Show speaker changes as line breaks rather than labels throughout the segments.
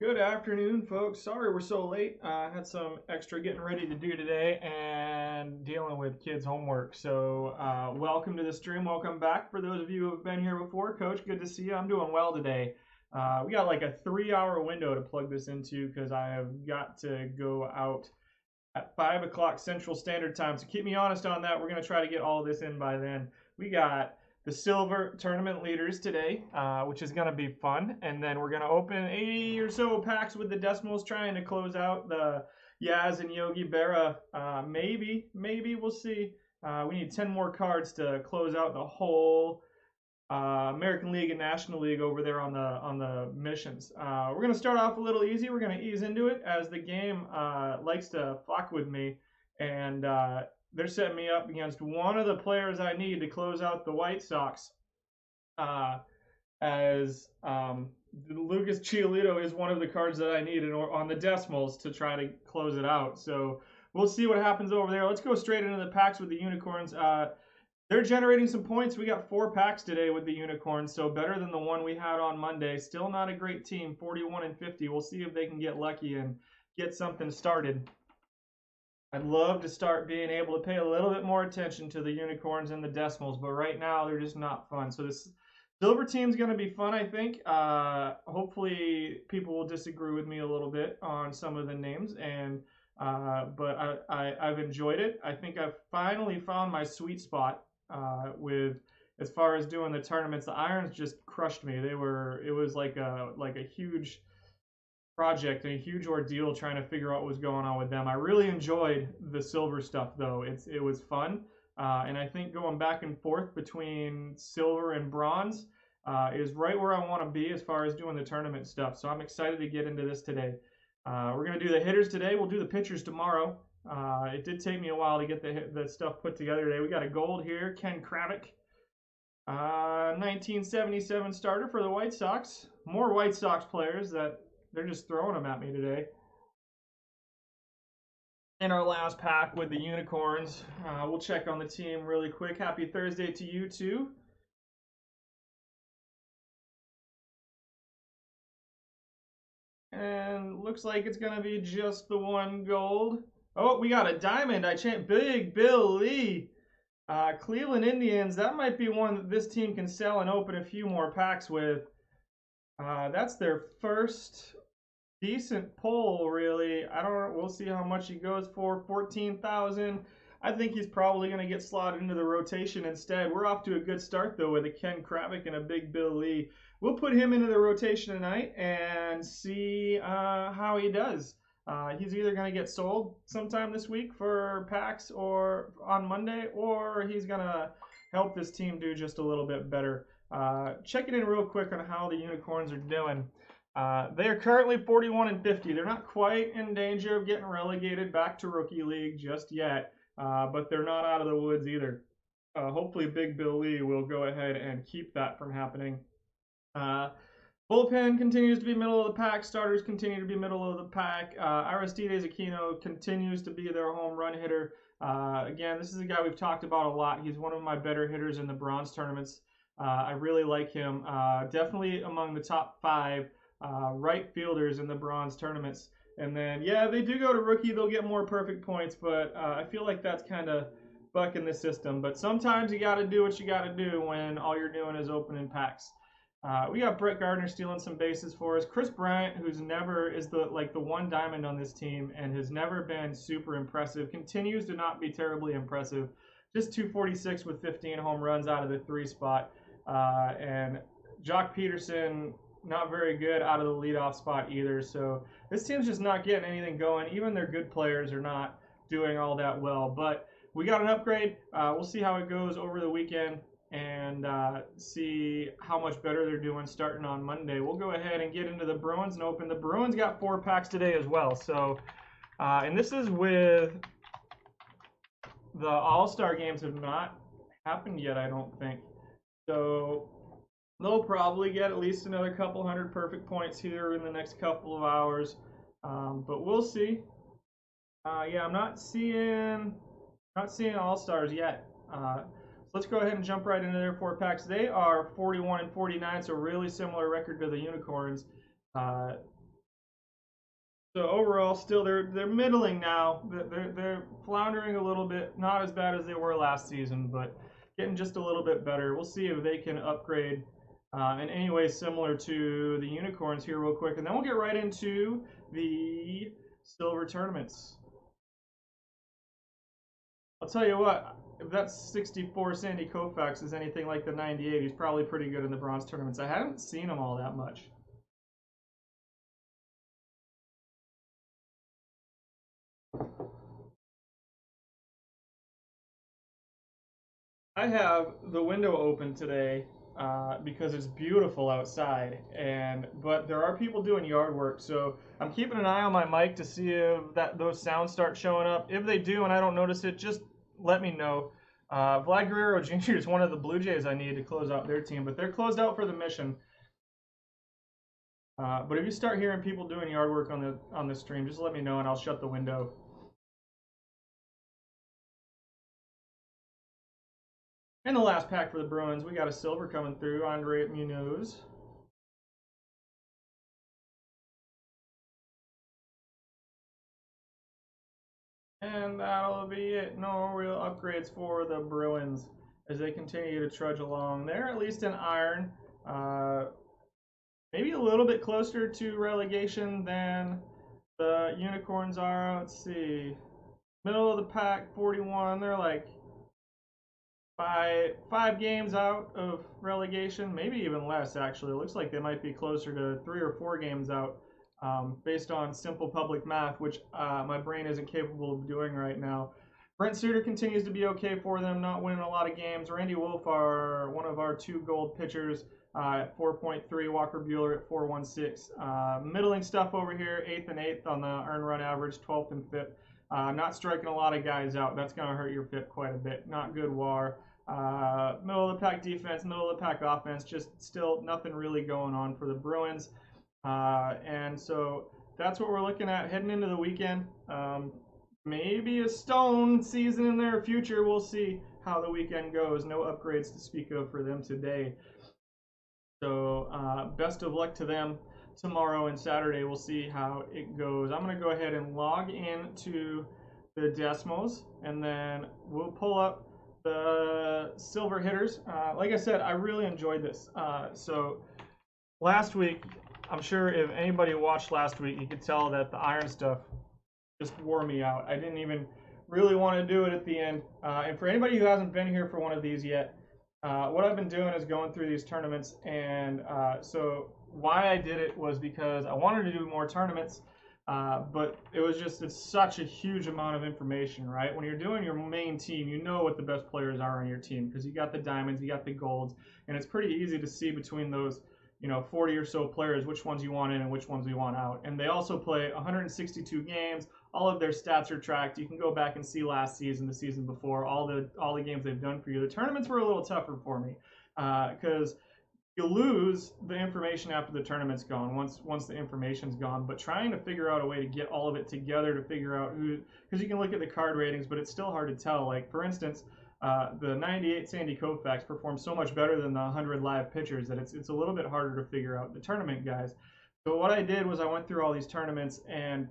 Good afternoon, folks. Sorry we're so late. I had some extra getting ready to do today and dealing with kids' homework. So, welcome to the stream. Welcome back. For those of you who have been here before, Coach, good to see you. I'm doing well today. We got like a 3 hour window to plug this into because I have got to go out at 5 o'clock Central Standard Time. So keep me honest on that. We're going to try to get all this in by then. We got the silver tournament leaders today, which is going to be fun. And then we're going to open 80 or so packs with the decimals, trying to close out the Yaz and Yogi Berra. Maybe we'll see. We need 10 more cards to close out the whole American League and National League over there on the missions. We're going to start off a little easy. We're going to ease into it as the game likes to fuck with me, and they're setting me up against one of the players I need to close out the White Sox. As Lucas Giolito is one of the cards that I need on the decimals to try to close it out. So we'll see what happens over there. Let's go straight into the packs with the unicorns. They're generating some points. We got 4 packs today with the unicorns, so better than the one we had on Monday. Still not a great team, 41 and 50. We'll see if they can get lucky and get something started. I'd love to start being able to pay a little bit more attention to the unicorns and the decimals, but right now they're just not fun. So this silver team's going to be fun, I think. Hopefully people will disagree with me a little bit on some of the names, but I've enjoyed it. I think I've finally found my sweet spot with as far as doing the tournaments. The irons just crushed me. It was like a huge project and a huge ordeal trying to figure out what was going on with them. I really enjoyed the silver stuff though. It was fun, and I think going back and forth between silver and bronze is right where I want to be as far as doing the tournament stuff. So I'm excited to get into this today. We're gonna do the hitters today. We'll do the pitchers tomorrow. It did take me a while to get the stuff put together today. We got a gold here, Ken Kravik, 1977 starter for the White Sox. More White Sox players that they're just throwing them at me today. In our last pack with the unicorns, we'll check on the team really quick. Happy Thursday to you too. And looks like it's gonna be just the one gold. Oh, we got a diamond. Big Bill Lee. Cleveland Indians. That might be one that this team can sell and open a few more packs with. That's their first decent pull, really. I don't know. We'll see how much he goes for. 14,000. I think he's probably going to get slotted into the rotation instead. We're off to a good start, though, with a Ken Kravik and a Big Bill Lee. We'll put him into the rotation tonight and see how he does. He's either going to get sold sometime this week for packs or on Monday, or he's going to help this team do just a little bit better. Checking in real quick on how the unicorns are doing. They are currently 41 and 50. They're not quite in danger of getting relegated back to rookie league just yet, but they're not out of the woods either. Hopefully, Big Bill Lee will go ahead and keep that from happening. Bullpen continues to be middle of the pack. Starters continue to be middle of the pack. Aristides Aquino continues to be their home run hitter. Again, this is a guy we've talked about a lot. He's one of my better hitters in the bronze tournaments. I really like him. Definitely among the top 5 right fielders in the bronze tournaments. And then, yeah, they do go to rookie. They'll get more perfect points, but I feel like that's kind of bucking the system. But sometimes you got to do what you got to do when all you're doing is opening packs. We got Brett Gardner stealing some bases for us. Chris Bryant, who's never is the one diamond on this team and has never been super impressive, continues to not be terribly impressive. Just 246 with 15 home runs out of the 3 spot. And Jock Peterson, not very good out of the leadoff spot either. So this team's just not getting anything going. Even their good players are not doing all that well. But we got an upgrade. We'll see how it goes over the weekend and see how much better they're doing starting on Monday. We'll go ahead and get into the Bruins and open. The Bruins got 4 packs today as well. So, and this is with the All-Star games have not happened yet, I don't think. So they'll probably get at least another couple hundred perfect points here in the next couple of hours, but we'll see. Yeah, I'm not seeing All-Stars yet. Let's go ahead and jump right into their 4 packs. They are 41 and 49, so really similar record to the Unicorns. So overall, still they're middling now. They're floundering a little bit, not as bad as they were last season, but getting just a little bit better. We'll see if they can upgrade in any way similar to the Unicorns here real quick, and then we'll get right into the silver tournaments. I'll tell you what, if that 64 Sandy Koufax is anything like the 98, he's probably pretty good in the bronze tournaments. I haven't seen him all that much. I have the window open today because it's beautiful outside, but there are people doing yard work, so I'm keeping an eye on my mic to see if those sounds start showing up. If they do and I don't notice it, just let me know. Vlad Guerrero Jr. is one of the Blue Jays I need to close out their team, but they're closed out for the mission. But if you start hearing people doing yard work on the stream, just let me know and I'll shut the window. And the last pack for the Bruins, we got a silver coming through, Andre Munoz. And that'll be it. No real upgrades for the Bruins as they continue to trudge along. They're at least in iron. Maybe a little bit closer to relegation than the Unicorns are. Let's see. Middle of the pack, 41. They're like five games out of relegation, maybe even less actually. It looks like they might be closer to 3 or 4 games out based on simple public math, which my brain isn't capable of doing right now. Brent Suter continues to be okay for them, not winning a lot of games. Randy Wolf, one of our 2 gold pitchers, at 4.3. Walker Buehler at 4.16. Middling stuff over here, 8th and 8th on the earned run average, 12th and 5th. Not striking a lot of guys out. That's going to hurt your FIP quite a bit. Not good WAR. Middle of the pack defense, middle of the pack offense, just still nothing really going on for the Bruins. And so that's what we're looking at heading into the weekend. Maybe a Stone season in their future. We'll see how the weekend goes. No upgrades to speak of for them today. So best of luck to them tomorrow and Saturday. We'll see how it goes. I'm going to go ahead and log in to the Desmos, and then we'll pull up the silver hitters. Like I said, I really enjoyed this. So last week, I'm sure if anybody watched last week, you could tell that the iron stuff just wore me out. I didn't even really want to do it at the end. And for anybody who hasn't been here for one of these yet, what I've been doing is going through these tournaments. And so why I did it was because I wanted to do more tournaments. But it's such a huge amount of information, right? When you're doing your main team, you know what the best players are on your team because you got the diamonds, you got the golds, and it's pretty easy to see between those, 40 or so players which ones you want in and which ones you want out. And they also play 162 games. All of their stats are tracked. You can go back and see last season, the season before, all the games they've done for you. The tournaments were a little tougher for me because you lose the information after the tournament's gone once the information's gone, but trying to figure out a way to get all of it together to figure out who, because you can look at the card ratings, but it's still hard to tell. Like for instance, the 98 Sandy Koufax performed so much better than the 100 live pitchers that it's a little bit harder to figure out the tournament guys. So what I did was I went through all these tournaments and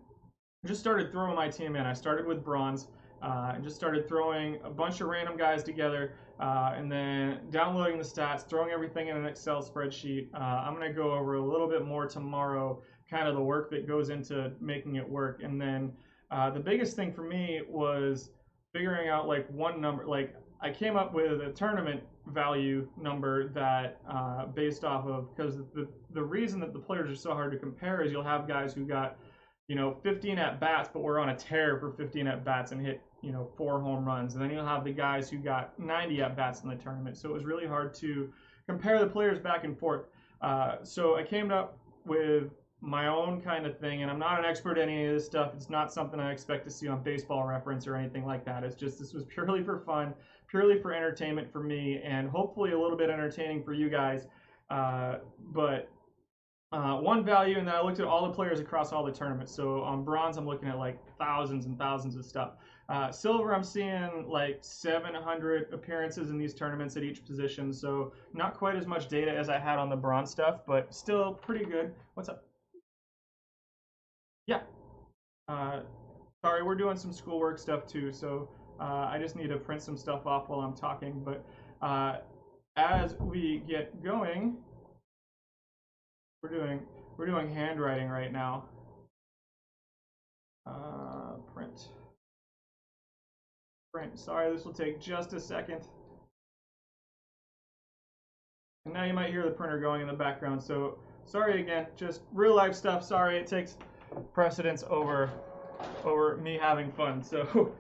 just started throwing my team in. I started with bronze and just started throwing a bunch of random guys together and then downloading the stats, throwing everything in an Excel spreadsheet. I'm going to go over a little bit more tomorrow, kind of the work that goes into making it work. And then the biggest thing for me was figuring out like one number. Like I came up with a tournament value number that based off of, because the reason that the players are so hard to compare is you'll have guys who got 15 at bats, but we're on a tear for 15 at bats and hit 4 home runs, and then you'll have the guys who got 90 at bats in the tournament. So it was really hard to compare the players back and forth. So I came up with my own kind of thing, and I'm not an expert in any of this stuff. It's not something I expect to see on Baseball Reference or anything like that. It's just, this was purely for fun, purely for entertainment for me, and hopefully a little bit entertaining for you guys. One value, and then I looked at all the players across all the tournaments. So on bronze, I'm looking at like thousands and thousands of stuff. Silver, I'm seeing like 700 appearances in these tournaments at each position. So not quite as much data as I had on the bronze stuff, but still pretty good. What's up? Yeah. Sorry, we're doing some schoolwork stuff too, so I just need to print some stuff off while I'm talking. But as we get going, we're doing handwriting right now. Print. Sorry, this will take just a second. And now you might hear the printer going in the background. So sorry again, just real life stuff. Sorry, it takes precedence over me having fun. So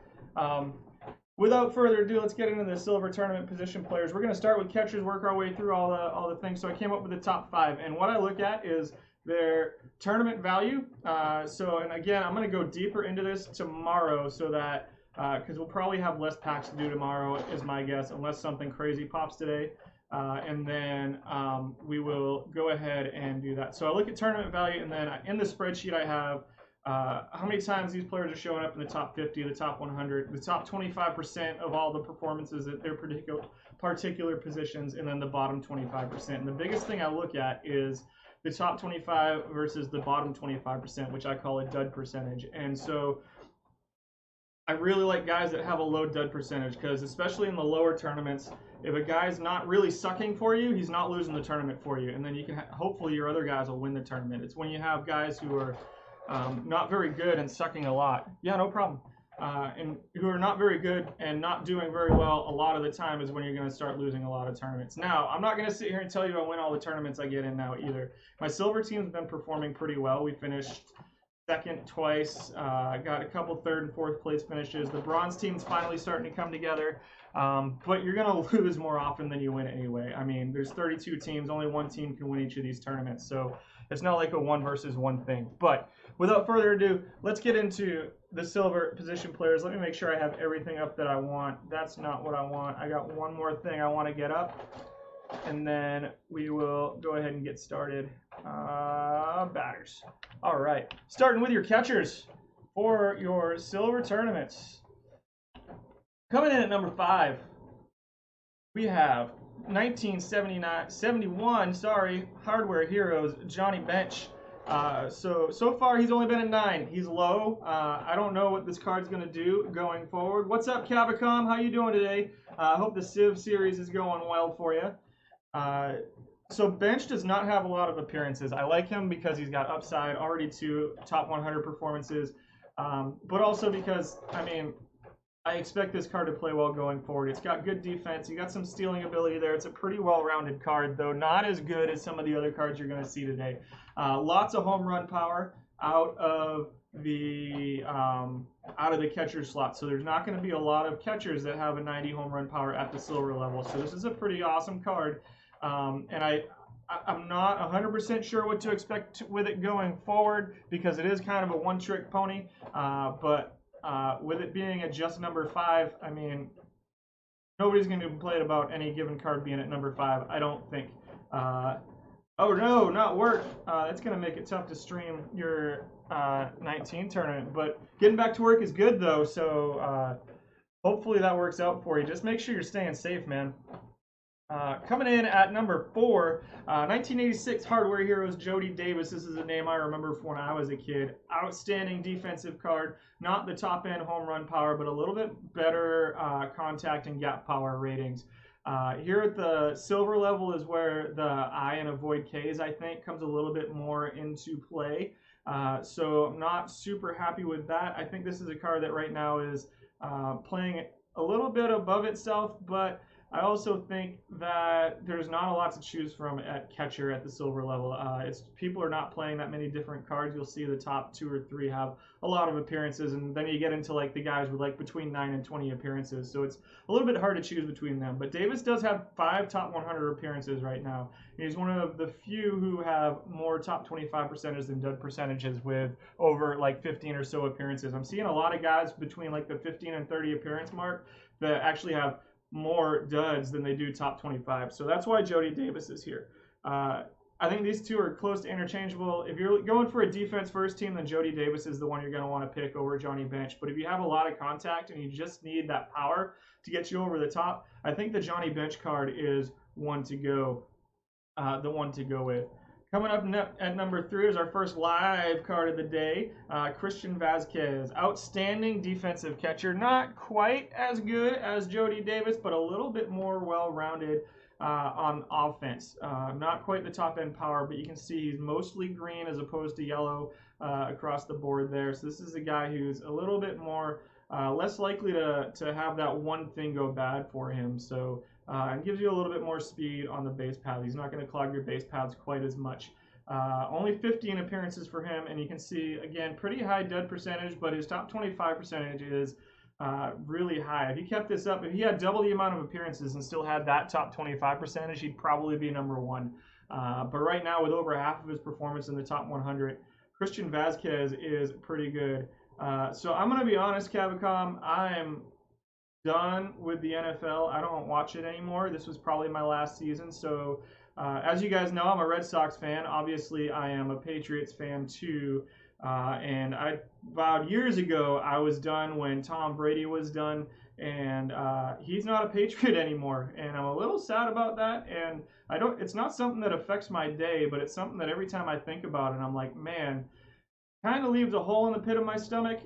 without further ado, let's get into the silver tournament position players. We're going to start with catchers, work our way through all the things. So I came up with the top 5, and what I look at is their tournament value. And again, I'm going to go deeper into this tomorrow, so that because we'll probably have less packs to do tomorrow, is my guess, unless something crazy pops today. And then we will go ahead and do that. So I look at tournament value, and then in the spreadsheet I have how many times these players are showing up in the top 50, the top 100, the top 25% of all the performances at their particular positions, and then the bottom 25%. And the biggest thing I look at is the top 25 versus the bottom 25%, which I call a dud percentage. And so I really like guys that have a low dud percentage, because especially in the lower tournaments, if a guy's not really sucking for you, he's not losing the tournament for you, and then you can hopefully your other guys will win the tournament. It's when you have guys who are not very good and sucking a lot. Yeah, no problem. And who are not very good and not doing very well a lot of the time is when you're going to start losing a lot of tournaments. Now, I'm not going to sit here and tell you I win all the tournaments I get in now either. My silver team's been performing pretty well. We finished second twice, got a couple third and fourth place finishes. The bronze team's finally starting to come together, but you're going to lose more often than you win anyway. I mean, there's 32 teams, only one team can win each of these tournaments, so it's not like a 1 versus 1 thing. But without further ado, let's get into the silver position players. Let me make sure I have everything up that I want. That's not what I want. I got one more thing I want to get up, and then we will go ahead and get started. Batters. All right, starting with your catchers for your silver tournaments. Coming in at number 5, we have 1971, Hardware Heroes, Johnny Bench. So far he's only been a 9. He's low. I don't know what this card's going to do going forward. What's up, Cavicom? How you doing today? I hope the Civ series is going well for you. So Bench does not have a lot of appearances. I like him because he's got upside, already 2 top 100 performances, but also because, I mean, I expect this card to play well going forward. It's got good defense. You got some stealing ability there. It's a pretty well-rounded card, though not as good as some of the other cards you're going to see today. Lots of home run power out of the catcher slot. So there's not going to be a lot of catchers that have a 90 home run power at the silver level. So this is a pretty awesome card. And I'm not 100% sure what to expect with it going forward, because it is kind of a one-trick pony. But with it being at just number 5, I mean, nobody's going to complain about any given card being at number 5, I don't think. Oh no, not work. That's going to make it tough to stream your 19 tournament. But getting back to work is good, though, so hopefully that works out for you. Just make sure you're staying safe, man. Coming in at number 4, 1986 Hardware Heroes, Jody Davis. This is a name I remember from when I was a kid. Outstanding defensive card. Not the top end home run power, but a little bit better contact and gap power ratings. Here at the silver level is where the I and avoid Ks, I think, comes a little bit more into play. So I'm not super happy with that. I think this is a card that right now is playing a little bit above itself, but I also think that there's not a lot to choose from at catcher at the silver level. People are not playing that many different cards. You'll see the top 2 or 3 have a lot of appearances, and then you get into like the guys with like between 9 and 20 appearances. So it's a little bit hard to choose between them. But Davis does have 5 top 100 appearances right now. He's one of the few who have more top 25 percentages than dud percentages with over like 15 or so appearances. I'm seeing a lot of guys between like the 15 and 30 appearance mark that actually have more duds than they do top 25. So that's why Jody Davis is here. I think these two are close to interchangeable. If you're going for a defense first team, then Jody Davis is the one you're going to want to pick over Johnny Bench. But if you have a lot of contact and you just need that power to get you over the top, I think the Johnny Bench card is one to go, the one to go with. Coming up at number 3 is our first live card of the day, Christian Vazquez. Outstanding defensive catcher. Not quite as good as Jody Davis, but a little bit more well-rounded on offense. Not quite the top-end power, but you can see he's mostly green as opposed to yellow across the board there. So this is a guy who's a little bit more, less likely to have that one thing go bad for him. So and gives you a little bit more speed on the base path. He's not going to clog your base paths quite as much. Only 15 appearances for him, and you can see, again, pretty high dud percentage, but his top 25 percentage is really high. If he kept this up, if he had double the amount of appearances and still had that top 25 percentage, he'd probably be number 1. But right now, with over half of his performance in the top 100, Christian Vazquez is pretty good. So I'm going to be honest, Cavicom, I'm done with the NFL. I don't watch it anymore. This was probably my last season. So as you guys know, I'm a Red Sox fan. Obviously, I am a Patriots fan too. And I vowed years ago I was done when Tom Brady was done. And he's not a Patriot anymore. And I'm a little sad about that. And it's not something that affects my day, but it's something that every time I think about it, I'm like, man, kind of leaves a hole in the pit of my stomach.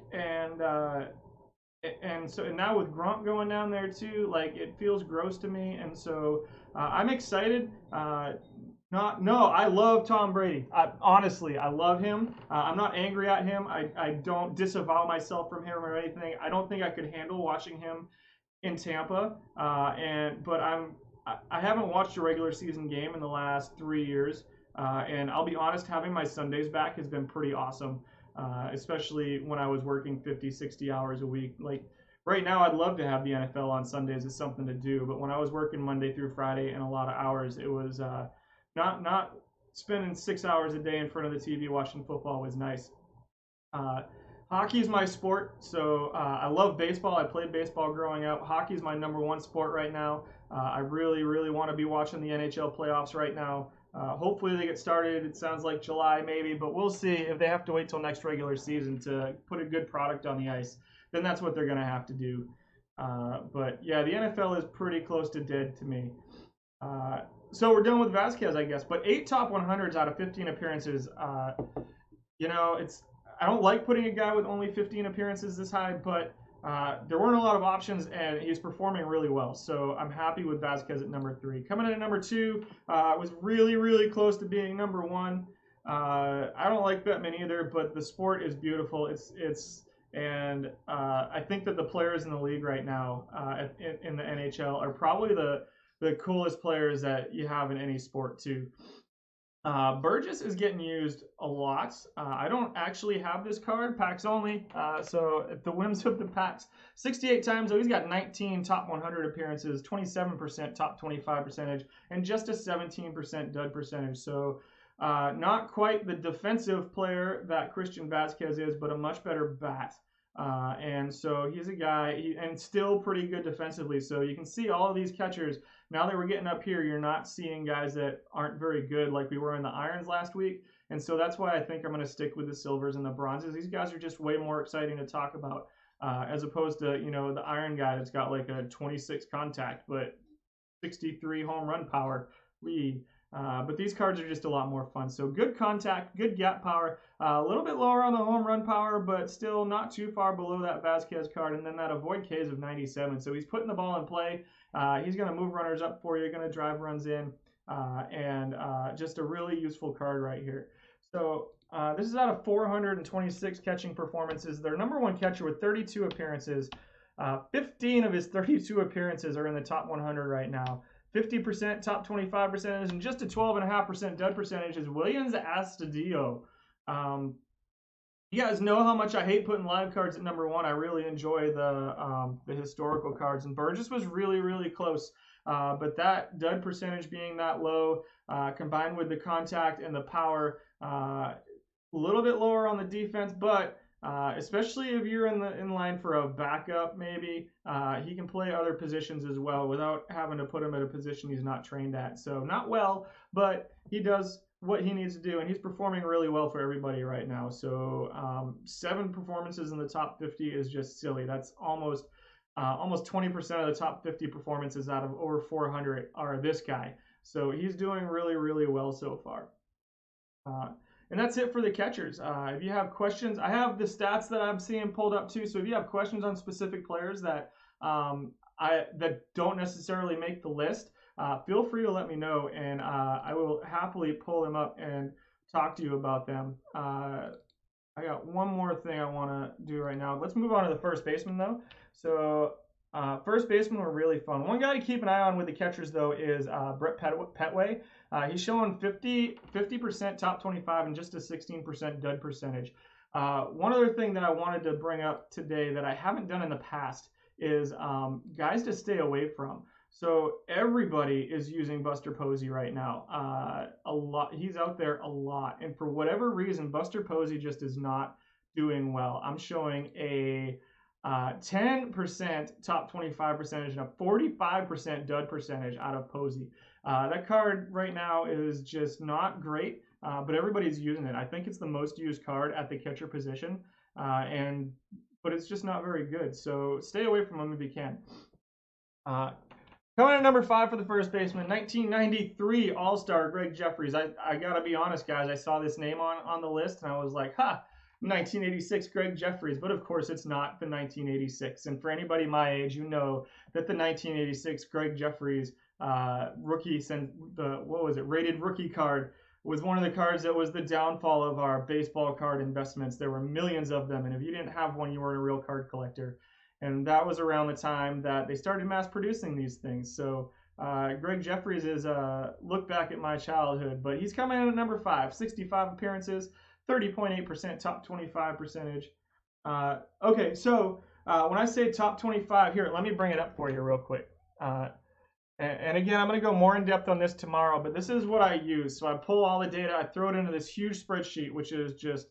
And so now with Gronk going down there too, like it feels gross to me, and so I'm excited. I love Tom Brady. Honestly, I love him. I'm not angry at him. I don't disavow myself from him or anything. I don't think I could handle watching him in Tampa. But I haven't watched a regular season game in the last 3 years. And I'll be honest, having my Sundays back has been pretty awesome. Especially when I was working 50, 60 hours a week. Like right now, I'd love to have the NFL on Sundays as something to do, but when I was working Monday through Friday and a lot of hours, it was not spending 6 hours a day in front of the TV watching football was nice. Hockey is my sport, so I love baseball. I played baseball growing up. Hockey is my number 1 sport right now. I really, really want to be watching the NHL playoffs right now. Hopefully they get started. It sounds like July maybe, but we'll see. If they have to wait till next regular season to put a good product on the ice, then that's what they're going to have to do. But yeah, the NFL is pretty close to dead to me. So we're done with Vazquez, I guess. But 8 top 100s out of 15 appearances. I don't like putting a guy with only 15 appearances this high, but there weren't a lot of options, and he's performing really well. So I'm happy with Vazquez at number 3. Coming in at number 2, was really, really close to being number 1. I don't like Bettman either, but the sport is beautiful. And I think that the players in the league right now in the NHL are probably the coolest players that you have in any sport too. Burgess is getting used a lot. I don't actually have this card, packs only. So at the whims of the packs, 68 times. So he's got 19 top 100 appearances, 27% top 25 percentage, and just a 17% dud percentage. So not quite the defensive player that Christian Vazquez is, but a much better bat. And so he's a guy, and still pretty good defensively. So you can see all of these catchers. Now that we're getting up here, you're not seeing guys that aren't very good like we were in the irons last week. And so that's why I think I'm going to stick with the silvers and the bronzes. These guys are just way more exciting to talk about as opposed to, the iron guy that's got like a 26 contact, but 63 home run power. But these cards are just a lot more fun. So good contact, good gap power, a little bit lower on the home run power, but still not too far below that Vazquez card. And then that avoid Ks of 97. So he's putting the ball in play. He's going to move runners up for you, going to drive runs in, and just a really useful card right here. So this is out of 426 catching performances. Their number 1 catcher with 32 appearances. 15 of his 32 appearances are in the top 100 right now. 50% top 25 percentage, and just a 12.5% dud percentage is Willians Astudillo. You guys know how much I hate putting live cards at number 1. I really enjoy the historical cards, and Burgess was really, really close. But that dud percentage being that low, combined with the contact and the power, a little bit lower on the defense, but especially if you're in line for a backup, maybe he can play other positions as well without having to put him at a position he's not trained at. So not well, but he does what he needs to do, and he's performing really well for everybody right now. So 7 performances in the top 50 is just silly. That's almost 20% of the top 50 performances out of over 400 are this guy. So he's doing really, really well so far. Uh, and that's it for the catchers. If you have questions, I have the stats that I'm seeing pulled up too. So if you have questions on specific players that that don't necessarily make the list, feel free to let me know, and I will happily pull them up and talk to you about them. I got one more thing I want to do right now. Let's move on to the first baseman though. So first baseman were really fun. One guy to keep an eye on with the catchers though is Brett Petway. He's showing 50% top 25 and just a 16% dud percentage. One other thing that I wanted to bring up today that I haven't done in the past is guys to stay away from. So everybody is using Buster Posey right now. A lot. He's out there a lot, and for whatever reason, Buster Posey just is not doing well. I'm showing a 10% top 25 percentage and a 45% dud percentage out of Posey. That card right now is just not great, but everybody's using it. I think it's the most used card at the catcher position, but it's just not very good. So stay away from him if you can. Coming in at number 5 for the first baseman, 1993 All-Star Greg Jefferies. I gotta be honest, guys. I saw this name on the list and I was like, 1986 Greg Jefferies. But of course, it's not the 1986. And for anybody my age, you know that the 1986 Greg Jefferies rookie, rated rookie card was one of the cards that was the downfall of our baseball card investments. There were millions of them, and if you didn't have one, you weren't a real card collector. And that was around the time that they started mass producing these things. So Greg Jefferies is look back at my childhood, but he's coming in at number 5, 65 appearances, 30.8% top 25 percentage. Okay, so when I say top 25, here, let me bring it up for you real quick. And again, I'm going to go more in depth on this tomorrow, but this is what I use. So I pull all the data, I throw it into this huge spreadsheet, which is just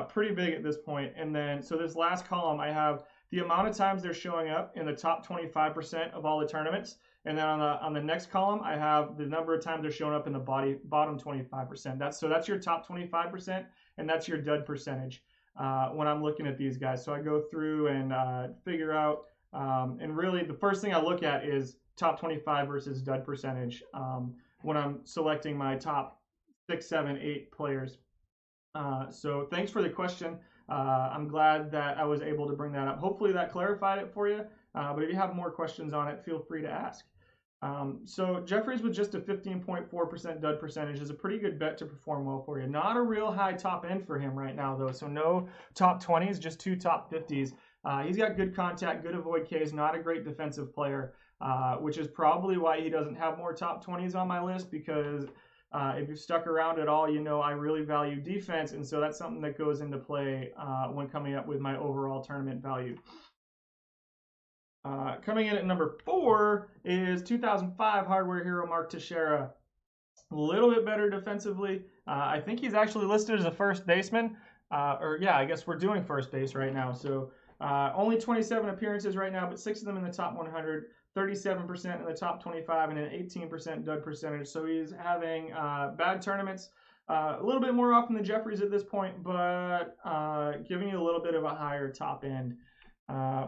pretty big at this point. And then, so this last column, I have the amount of times they're showing up in the top 25% of all the tournaments. And then on the next column, I have the number of times they're showing up in the bottom 25%. That's your top 25%, and that's your dud percentage when I'm looking at these guys. So I go through and figure out, and really the first thing I look at is top 25 versus dud percentage when I'm selecting my top 6, 7, 8 players. So thanks for the question. I'm glad that I was able to bring that up. Hopefully that clarified it for you. But if you have more questions on it, feel free to ask. So Jefferies with just a 15.4% dud percentage is a pretty good bet to perform well for you. Not a real high top end for him right now, though. So no top 20s, just 2 top 50s. He's got good contact, good avoid Ks, not a great defensive player, which is probably why he doesn't have more top 20s on my list, because if you've stuck around at all, you know I really value defense, and so that's something that goes into play when coming up with my overall tournament value. Coming in at number 4 is 2005 Hardware Hero Mark Teixeira. A little bit better defensively. I think he's actually listed as a first baseman. I guess we're doing first base right now. So only 27 appearances right now, but 6 of them in the top 100. 37% in the top 25 and an 18% dud percentage. So he's having bad tournaments a little bit more often than Jefferies at this point, but giving you a little bit of a higher top end.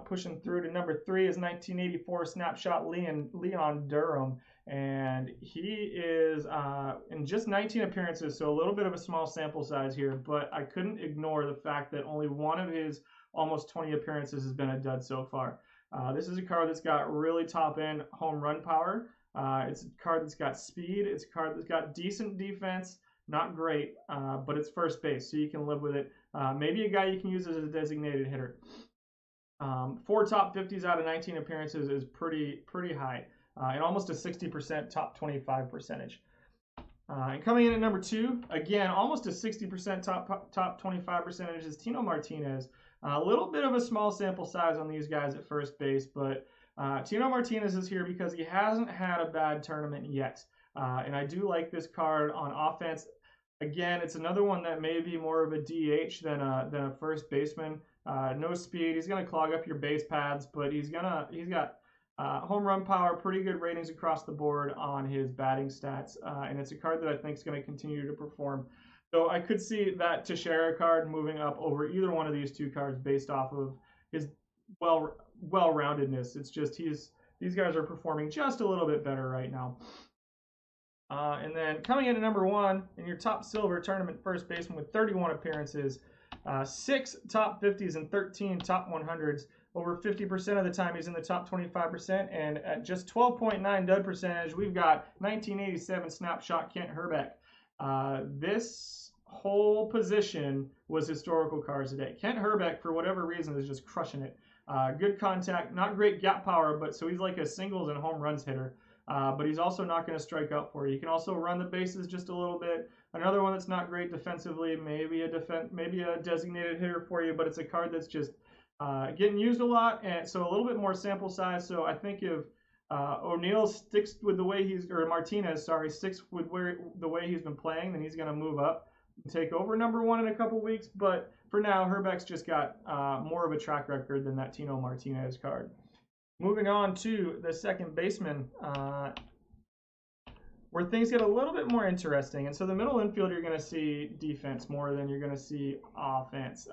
Pushing through to number 3 is 1984 Snapshot Leon Durham, and he is in just 19 appearances, so a little bit of a small sample size here, but I couldn't ignore the fact that only one of his almost 20 appearances has been a dud so far. This is a card that's got really top end home run power. It's a card that's got speed. It's a card that's got decent defense, not great, but it's first base, so you can live with it. Maybe a guy you can use as a designated hitter. 4 top 50s out of 19 appearances is pretty high, and almost a 60% top 25 percentage. And coming in at number 2, again, almost a 60% top 25 percentage is Tino Martinez. A little bit of a small sample size on these guys at first base, but Tino Martinez is here because he hasn't had a bad tournament yet. And I do like this card on offense. Again, it's another one that may be more of a DH than a first baseman. No speed. He's going to clog up your base pads, but he's got home run power, pretty good ratings across the board on his batting stats, and it's a card that I think is going to continue to perform. So I could see that Teixeira card moving up over either one of these 2 cards based off of his well-roundedness. It's just these guys are performing just a little bit better right now. And then coming in at number 1 in your top silver tournament first baseman with 31 appearances, 6 top 50s and 13 top 100s. Over 50% of the time he's in the top 25%, and at just 12.9 dud percentage, we've got 1987 snapshot Kent Hrbek. This whole position was historical cards today. Kent Hrbek, for whatever reason, is just crushing it. Good contact, not great gap power, but so he's like a singles and home runs hitter. But he's also not going to strike out for you. He can also run the bases just a little bit. Another one that's not great defensively, maybe a designated hitter for you, but it's a card that's just getting used a lot, and so a little bit more sample size. So I think if O'Neill sticks with the way Martinez, sticks with the way he's been playing, then he's going to move up and take over number 1 in a couple weeks. But for now, Hrbek's just got more of a track record than that Tino Martinez card. Moving on to the second baseman, where things get a little bit more interesting. And so the middle infield, you're going to see defense more than you're going to see offense.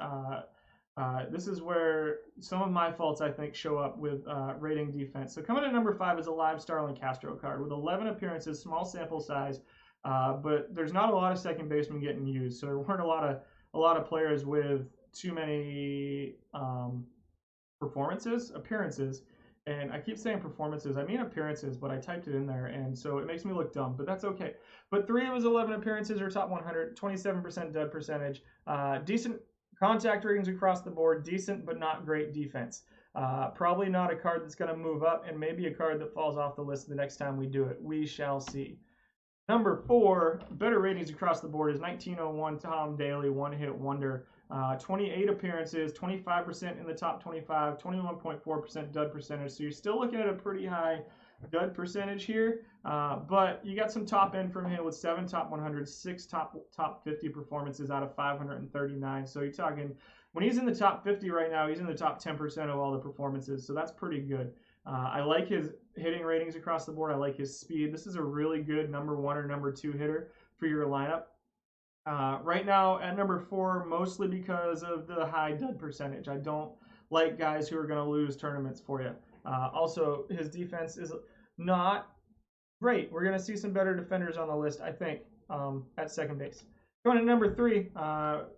This is where some of my faults, I think, show up with rating defense. So coming at number 5 is a live Starlin Castro card with 11 appearances, small sample size, but there's not a lot of second basemen getting used. So there weren't a lot of players with too many appearances. And I keep saying performances, I mean appearances, but I typed it in there, and so it makes me look dumb, but that's okay. But 3 of his 11 appearances are top 100, 27% dud percentage, decent contact ratings across the board, decent but not great defense. Probably not a card that's going to move up, and maybe a card that falls off the list the next time we do it. We shall see. Number 4, better ratings across the board, is 1901 Tom Daly, one-hit wonder. 28 appearances, 25% in the top 25, 21.4% dud percentage. So you're still looking at a pretty high dud percentage here, but you got some top end from him with 7 top 100, 6 top 50 performances out of 539. So you're talking, when he's in the top 50 right now, he's in the top 10% of all the performances. So that's pretty good. I like his hitting ratings across the board. I like his speed. This is a really good number 1 or number 2 hitter for your lineup. Right now at number 4, mostly because of the high dud percentage. I don't like guys who are going to lose tournaments for you. Also, his defense is not great. We're going to see some better defenders on the list, I think, at second base. Going to number 3,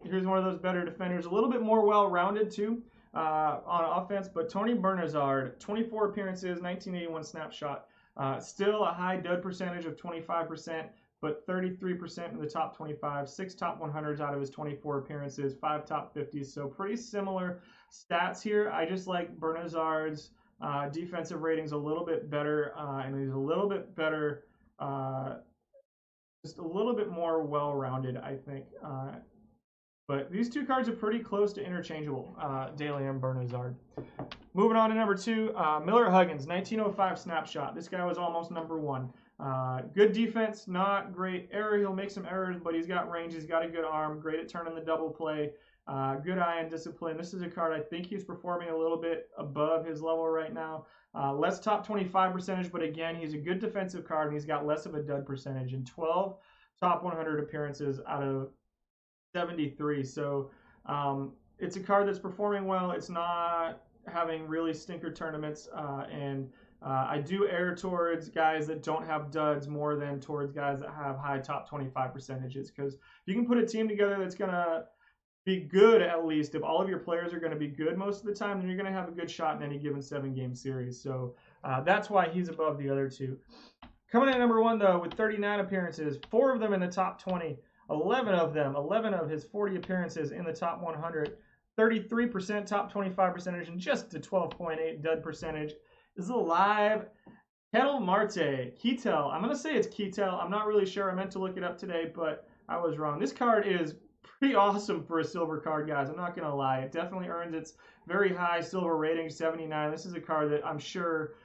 here's one of those better defenders, a little bit more well-rounded too on offense, but Tony Bernazard, 24 appearances, 1981 snapshot. Still a high dud percentage of 25%. But 33% in the top 25, 6 top 100s out of his 24 appearances, 5 top 50s. So pretty similar stats here. I just like Bernazard's defensive ratings a little bit better, and he's a little bit better, just a little bit more well-rounded, I think. But these two cards are pretty close to interchangeable, Daly and Bernazard. Moving on to number 2, Miller Huggins, 1905 snapshot. This guy was almost number 1. Good defense, not great error. He'll make some errors, but he's got range. He's got a good arm, great at turning the double play, good eye and discipline. This is a card I think he's performing a little bit above his level right now. Less top 25 percentage, but again, he's a good defensive card, and he's got less of a dud percentage and 12 top 100 appearances out of 73. So it's a card that's performing well. It's not having really stinker tournaments, and I do err towards guys that don't have duds more than towards guys that have high top 25 percentages, because you can put a team together that's going to be good, at least. If all of your players are going to be good most of the time, then you're going to have a good shot in any given 7-game series. So that's why he's above the other 2. Coming in at number 1, though, with 39 appearances, 4 of them in the top 20, 11 of his 40 appearances in the top 100, 33% top 25 percentage, and just a 12.8 dud percentage, is a live Ketel Marte. Ketel. I'm going to say it's Ketel. I'm not really sure. I meant to look it up today, but I was wrong. This card is pretty awesome for a silver card, guys. I'm not going to lie. It definitely earns its very high silver rating, 79. This is a card that I'm sure,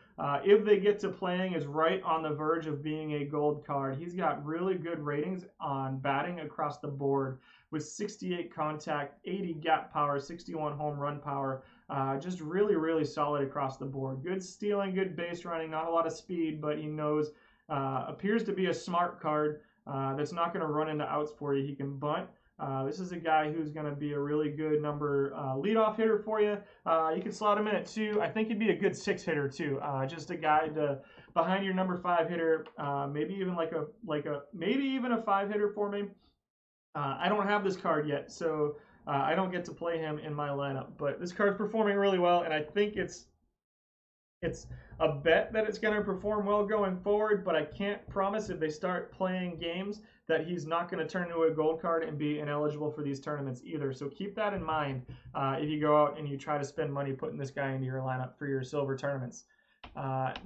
if they get to playing, is right on the verge of being a gold card. He's got really good ratings on batting across the board with 68 contact, 80 gap power, 61 home run power. Just really, really solid across the board. Good stealing, good base running, not a lot of speed, but he knows, appears to be a smart card that's not going to run into outs for you. He can bunt. This is a guy who's going to be a really good number leadoff hitter for you. You can slot him in at 2. I think he'd be a good 6 hitter too. Just a guy to behind your number 5 hitter, maybe even maybe even a 5 hitter for me. I don't have this card yet, so I don't get to play him in my lineup. But this card's performing really well, and I think it's a bet that it's going to perform well going forward, but I can't promise if they start playing games that he's not going to turn into a gold card and be ineligible for these tournaments either. So keep that in mind if you go out and you try to spend money putting this guy into your lineup for your silver tournaments.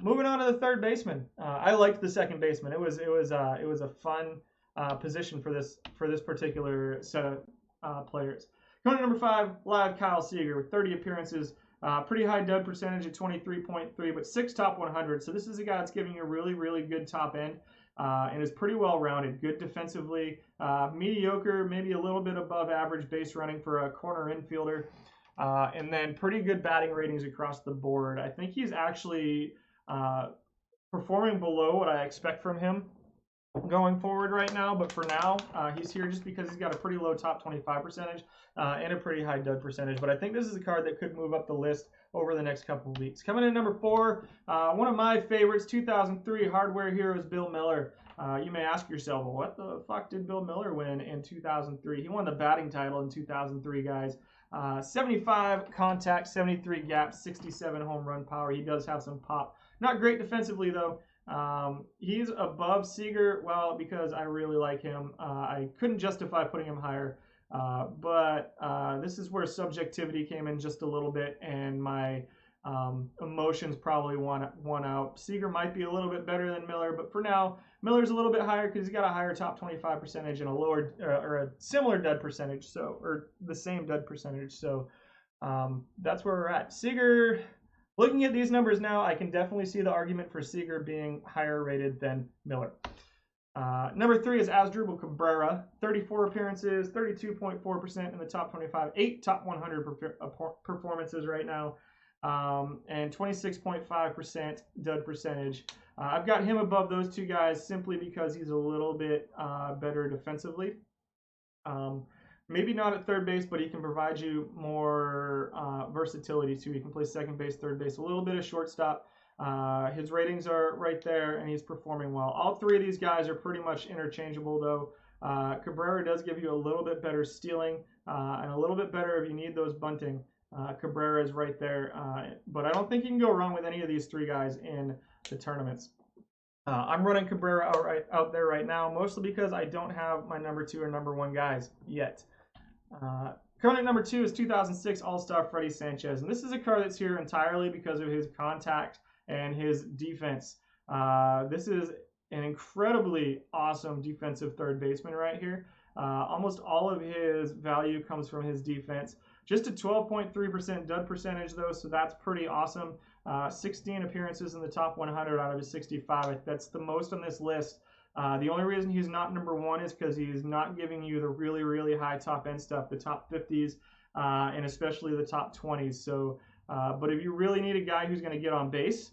Moving on to the third baseman. I liked the second baseman. It was a fun position for this particular set of players. Going to number 5, live Kyle Seager with 30 appearances. Pretty high dud percentage at 23.3, but 6 top 100. So this is a guy that's giving you a really, really good top end and is pretty well rounded. Good defensively, mediocre, maybe a little bit above average base running for a corner infielder, and then pretty good batting ratings across the board. I think he's actually performing below what I expect from him going forward right now, but for now he's here just because he's got a pretty low top 25 percentage and a pretty high dud percentage. But I think this is a card that could move up the list over the next couple of weeks. Coming in number 4, one of my favorites, 2003 Hardware Heroes Bill Miller. You may ask yourself, well, what the fuck did Bill Miller win in 2003? He won the batting title in 2003, guys. 75 contact, 73 gaps, 67 home run power. He does have some pop. Not great defensively though. He's above Seager, well, because I really like him. I couldn't justify putting him higher, but this is where subjectivity came in just a little bit, and my emotions probably won out. Seager might be a little bit better than Miller, but for now, Miller's a little bit higher because he's got a higher top 25 percentage and a lower or a similar dud percentage, or the same dud percentage. So that's where we're at. Seager. Looking at these numbers now, I can definitely see the argument for Seager being higher rated than Miller. Number 3 is Asdrubal Cabrera. 34 appearances, 32.4% in the top 25, 8 top 100 performances right now, and 26.5% dud percentage. I've got him above those two guys simply because he's a little bit better defensively. Maybe not at third base, but he can provide you more versatility too. He can play second base, third base, a little bit of shortstop. His ratings are right there, and he's performing well. All 3 of these guys are pretty much interchangeable, though. Cabrera does give you a little bit better stealing and a little bit better if you need those bunting. Cabrera is right there, but I don't think you can go wrong with any of these 3 guys in the tournaments. I'm running Cabrera out there right now, mostly because I don't have my number 2 or number 1 guys yet. Coming at number 2 is 2006 All-Star Freddie Sanchez, and this is a card that's here entirely because of his contact and his defense. This is an incredibly awesome defensive third baseman right here. Almost all of his value comes from his defense. Just a 12.3% dud percentage though, so that's pretty awesome. 16 appearances in the top 100 out of his 65. That's the most on this list. The only reason he's not number 1 is because he's not giving you the really, really high top end stuff, the top 50s, and especially the top 20s. So, but if you really need a guy who's going to get on base,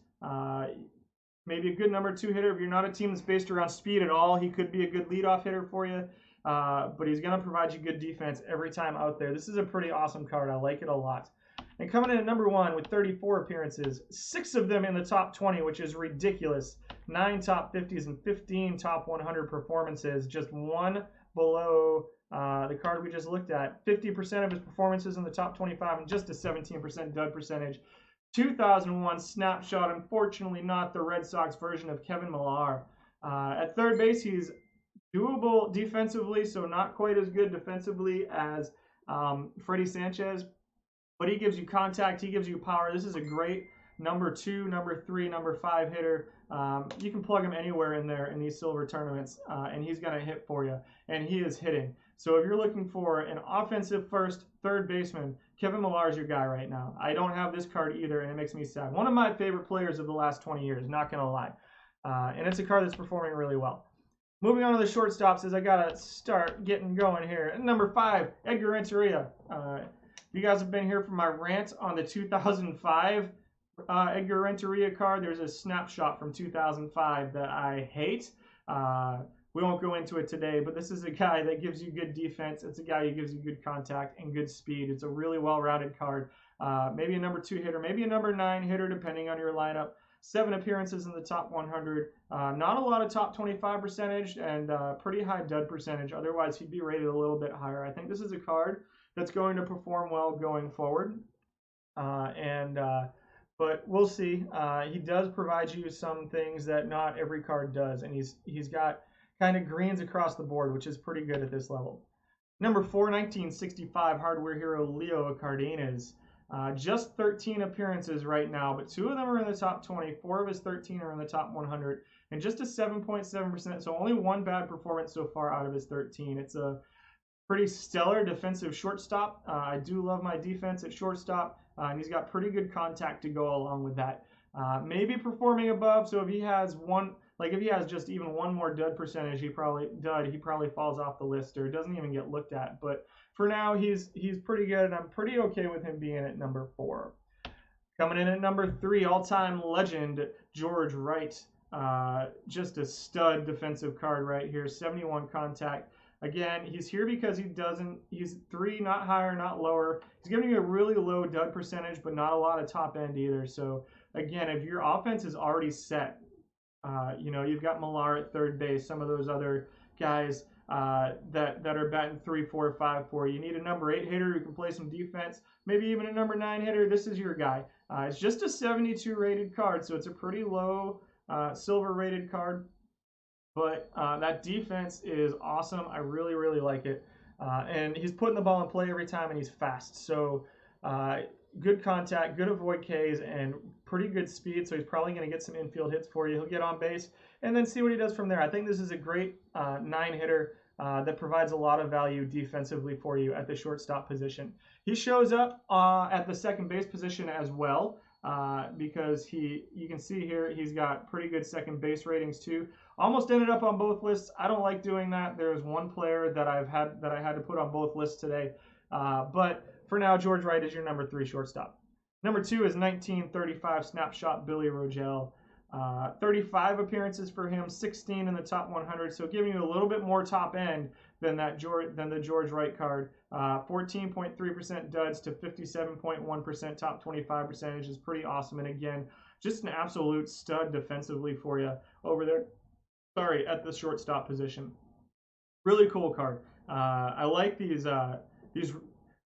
maybe a good number 2 hitter. If you're not a team that's based around speed at all, he could be a good leadoff hitter for you. But he's going to provide you good defense every time out there. This is a pretty awesome card. I like it a lot. And coming in at number 1 with 34 appearances, 6 of them in the top 20, which is ridiculous. 9 top 50s and 15 top 100 performances, just 1 below the card we just looked at. 50% of his performances in the top 25 and just a 17% dud percentage. 2001 snapshot, unfortunately not the Red Sox version of Kevin Millar. At third base, he's doable defensively, so not quite as good defensively as Freddie Sanchez, but he gives you contact, he gives you power. This is a great number 2, number 3, number 5 hitter. You can plug him anywhere in there in these silver tournaments, and he's going to hit for you, and he is hitting. So if you're looking for an offensive first third baseman, Kevin Millar is your guy right now. I don't have this card either, and it makes me sad. One of my favorite players of the last 20 years, not going to lie. And it's a card that's performing really well. Moving on to the shortstops, as I got to start getting going here. At number 5, Edgar Renteria. You guys have been here for my rant on the 2005 Edgar Renteria card. There's a snapshot from 2005 that I hate. We won't go into it today, but this is a guy that gives you good defense. It's a guy who gives you good contact and good speed. It's a really well-rounded card. Maybe a number 2 hitter, maybe a number 9 hitter, depending on your lineup. 7 appearances in the top 100. Not a lot of top 25 percentage and pretty high dud percentage. Otherwise, he'd be rated a little bit higher. I think this is a card that's going to perform well going forward. But we'll see. He does provide you some things that not every card does, and he's got kind of greens across the board, which is pretty good at this level. Number 4, 1965 hardware hero Leo Cardenas. Just 13 appearances right now, but 2 of them are in the top 20. 4 of his 13 are in the top 100, and just a 7.7%. So only 1 bad performance so far out of his 13. It's a pretty stellar defensive shortstop. I do love my defense at shortstop, and he's got pretty good contact to go along with that. Maybe performing above. So if he has if he has just even 1 more dud percentage, he probably falls off the list or doesn't even get looked at. But for now, he's pretty good, and I'm pretty okay with him being at number 4. Coming in at number 3, all-time legend George Wright. Just a stud defensive card right here. 71 contact. Again, he's here because he's 3, not higher, not lower. He's giving you a really low dud percentage, but not a lot of top end either. So again, if your offense is already set, you've got Millar at third base, some of those other guys that are batting 3, 4, 5 for you. You need a number 8 hitter who can play some defense, maybe even a number 9 hitter. This is your guy. It's just a 72 rated card, so it's a pretty low silver rated card. But that defense is awesome. I really, really like it. And he's putting the ball in play every time, and he's fast. So good contact, good avoid Ks, and pretty good speed. So he's probably going to get some infield hits for you. He'll get on base and then see what he does from there. I think this is a great 9 hitter that provides a lot of value defensively for you at the shortstop position. He shows up at the second base position as well. Because you can see here, he's got pretty good second base ratings too. Almost ended up on both lists. I don't like doing that. There's one player that I had to put on both lists today. But for now, George Wright is your number 3 shortstop. Number 2 is 1935 snapshot Billy Rogel. 35 appearances for him, 16 in the top 100. So giving you a little bit more top end than the George Wright card. 14.3% duds to 57.1% top 25 percentage is pretty awesome. And again, just an absolute stud defensively for you over there. Sorry, at the shortstop position. Really cool card. I like these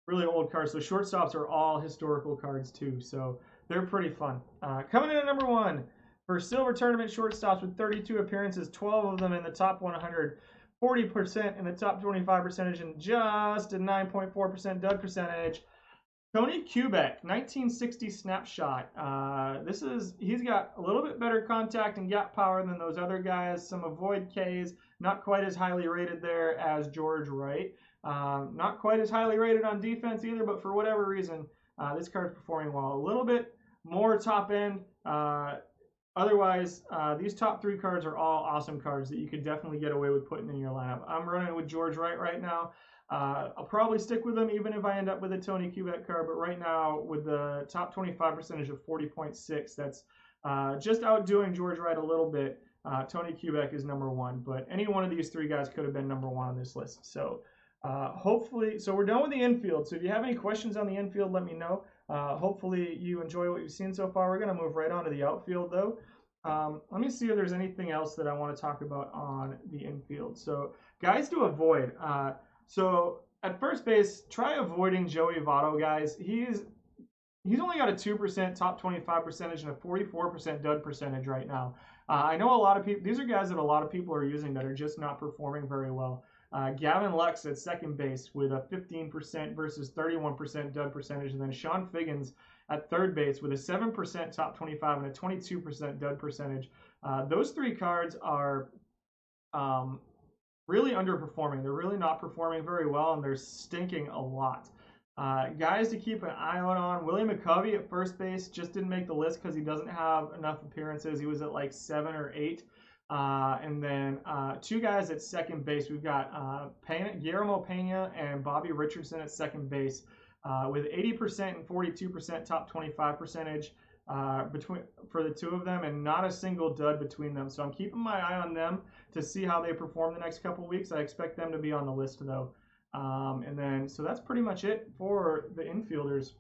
really old cards. So shortstops are all historical cards too. So they're pretty fun. Coming in at number 1 for silver tournament shortstops with 32 appearances, 12 of them in the top 100. 40% in the top 25 percentage and just a 9.4% dud percentage. Tony Kubek, 1960 snapshot. He's got a little bit better contact and gap power than those other guys. Some avoid Ks, not quite as highly rated there as George Wright. Not quite as highly rated on defense either, but for whatever reason, this card's performing well. A little bit more top end. Otherwise, these top 3 cards are all awesome cards that you could definitely get away with putting in your lineup. I'm running with George Wright right now. I'll probably stick with him even if I end up with a Tony Kubek card, but right now with the top 25 percentage of 40.6, that's just outdoing George Wright a little bit. Tony Kubek is number 1, but any one of these 3 guys could have been number 1 on this list. So hopefully, so we're done with the infield. So if you have any questions on the infield, let me know. Hopefully you enjoy what you've seen so far. We're going to move right on to the outfield though. Let me see if there's anything else that I want to talk about on the infield. So guys to avoid. So at first base, try avoiding Joey Votto, guys. He's only got a 2% top 25 percentage and a 44% dud percentage right now. I know a lot of people, these are guys that a lot of people are using that are just not performing very well. Gavin Lux at second base with a 15% versus 31% dud percentage, and then Sean Figgins at third base with a 7% top 25 and a 22% dud percentage. Those 3 cards are really underperforming. They're really not performing very well, and they're stinking a lot. Guys to keep an eye out on, Willie McCovey at first base just didn't make the list because he doesn't have enough appearances. He was at like 7 or 8. And then 2 guys at second base. We've got Guillermo Pena and Bobby Richardson at second base with 80% and 42% top 25 percentage. for the two of them, and not a single dud between them. So I'm keeping my eye on them to see how they perform the next couple weeks. I expect them to be on the list though. And then so that's pretty much it for the infielders.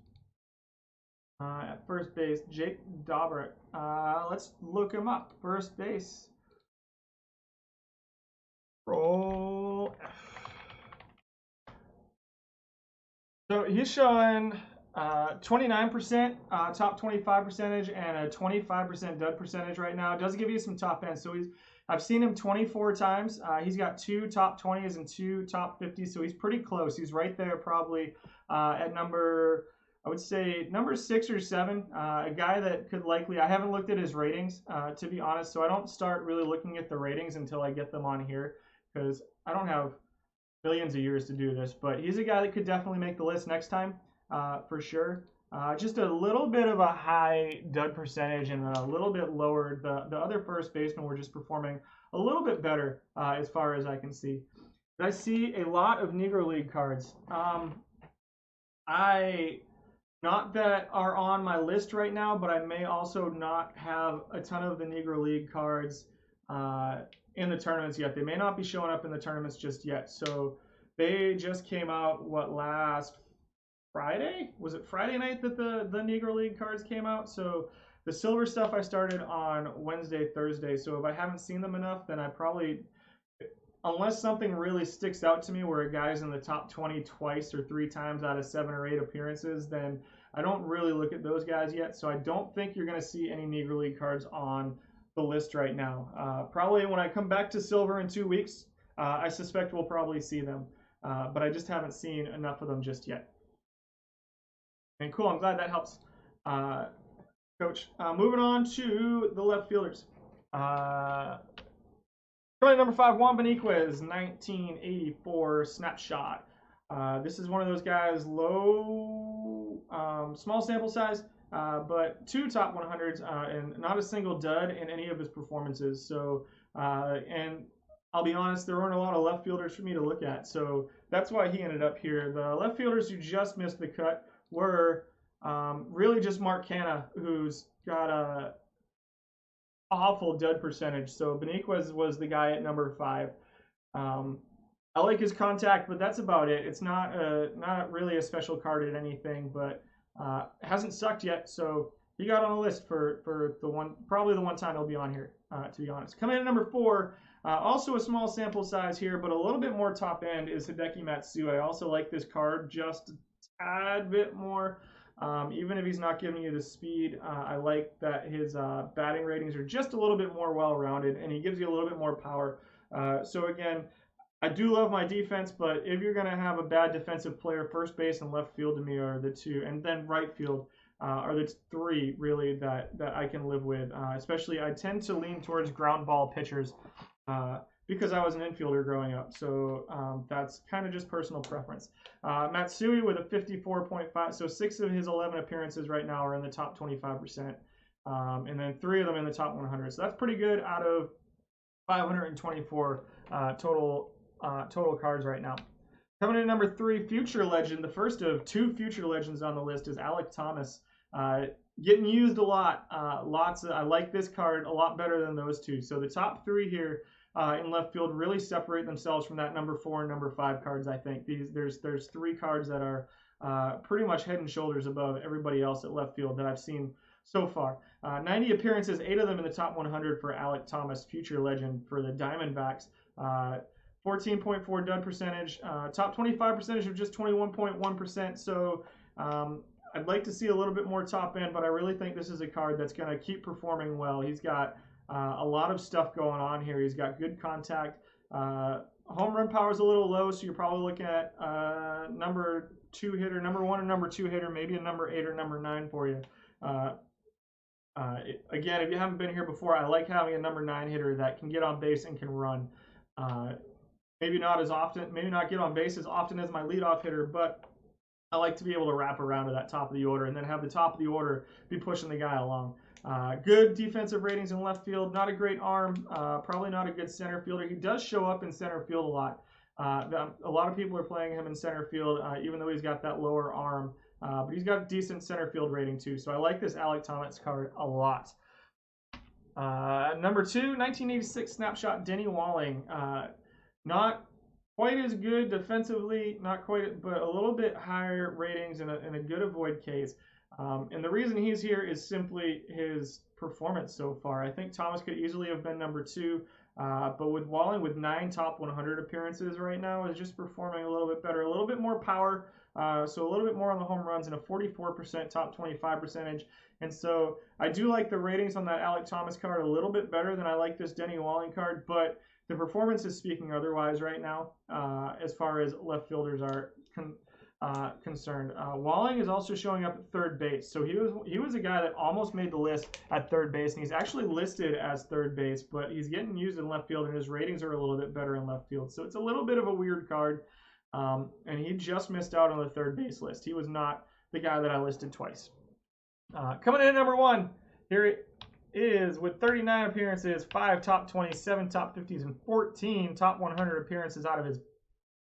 At first base, Jake Dobrik. Let's look him up. First base. Roll. So he's showing 29% top 25 percentage and a 25% dud percentage right now. It does give you some top end. So I've seen him 24 times. He's got 2 top 20s and 2 top 50s. So he's pretty close. He's right there probably at number, I would say number 6 or 7. A guy that could likely, I haven't looked at his ratings to be honest. So I don't start really looking at the ratings until I get them on here, because I don't have millions of years to do this, but he's a guy that could definitely make the list next time for sure. Just a little bit of a high dud percentage and a little bit lower. The other first basemen were just performing a little bit better as far as I can see. But I see a lot of Negro League cards. Not that are on my list right now, but I may also not have a ton of the Negro League cards in the tournaments yet. They may not be showing up in the tournaments just yet. So they just came out, last Friday? Was it Friday night that the Negro League cards came out? So the silver stuff I started on Wednesday, Thursday. So if I haven't seen them enough, then I probably, unless something really sticks out to me where a guy's in the top 20 twice or 3 times out of 7 or 8 appearances, then I don't really look at those guys yet. So I don't think you're going to see any Negro League cards on the list right now. Probably when I come back to silver in 2 weeks, I suspect we'll probably see them. But I just haven't seen enough of them just yet. And cool, I'm glad that helps, Coach. Moving on to the left fielders. Currently number 5, Juan Beniquez, 1984 snapshot. This is one of those guys, low, small sample size, but 2 top 100s and not a single dud in any of his performances. So, and I'll be honest, there weren't a lot of left fielders for me to look at. So that's why he ended up here. The left fielders who just missed the cut were really just Mark Canha, who's got a awful dud percentage. So Beniquez was the guy at number 5. I like his contact, but that's about it. It's not really a special card at anything, but hasn't sucked yet. So he got on the list for probably the one time he'll be on here, to be honest. Coming in at number 4, also a small sample size here, but a little bit more top end, is Hideki Matsui. I also like this card just a tad bit more. Even if he's not giving you the speed, I like that his batting ratings are just a little bit more well-rounded, and he gives you a little bit more power. So again, I do love my defense, but if you're going to have a bad defensive player, first base and left field to me are the 2, and then right field are the 3 really that I can live with. Especially, I tend to lean towards ground ball pitchers because I was an infielder growing up. So that's kind of just personal preference. Matsui with a 54.5, so 6 of his 11 appearances right now are in the top 25%, and then 3 of them in the top 100. So that's pretty good out of 524 total cards right now. Coming in at number 3, Future Legend. The first of 2 Future Legends on the list is Alek Thomas. Getting used a lot. I like this card a lot better than those 2. So the top 3 here in left field really separate themselves from that number 4 and number 5 cards. I think there's 3 cards that are pretty much head and shoulders above everybody else at left field that I've seen so far. 90 appearances, 8 of them in the top 100 for Alek Thomas, Future Legend for the Diamondbacks. 14.4 dud percentage, top 25 percentage of just 21.1%. So I'd like to see a little bit more top end, but I really think this is a card that's going to keep performing well. He's got a lot of stuff going on here. He's got good contact. Home run power is a little low, so you're probably looking at number 2 hitter, number 1 or number 2 hitter, maybe a number 8 or number 9 for you. Again, if you haven't been here before, I like having a number 9 hitter that can get on base and can run. Maybe not as often, maybe not get on base as often as my leadoff hitter, but I like to be able to wrap around to that top of the order and then have the top of the order be pushing the guy along. Good defensive ratings in left field, not a great arm, probably not a good center fielder. He does show up in center field a lot. A lot of people are playing him in center field, even though he's got that lower arm. but he's got a decent center field rating too. So I like this Alek Thomas card a lot. Number 2, 1986 snapshot, Denny Walling. Not quite as good defensively, not quite, but a little bit higher ratings and a good avoid case. And the reason he's here is simply his performance so far. I think Thomas could easily have been number 2, but with Walling, with 9 top 100 appearances right now, is just performing a little bit better, a little bit more power, so a little bit more on the home runs and a 44% top 25 percentage. And so I do like the ratings on that Alek Thomas card a little bit better than I like this Denny Walling card, but the performance is speaking otherwise right now as far as left fielders are concerned. Walling is also showing up at third base, so he was a guy that almost made the list at third base, and he's actually listed as third base, but he's getting used in left field, and his ratings are a little bit better in left field. So it's a little bit of a weird card, and he just missed out on the third base list. He was not the guy that I listed twice. Coming in at number 1, here it is with 39 appearances, 5 top 20s, 7 top 50s, and 14 top 100 appearances out of his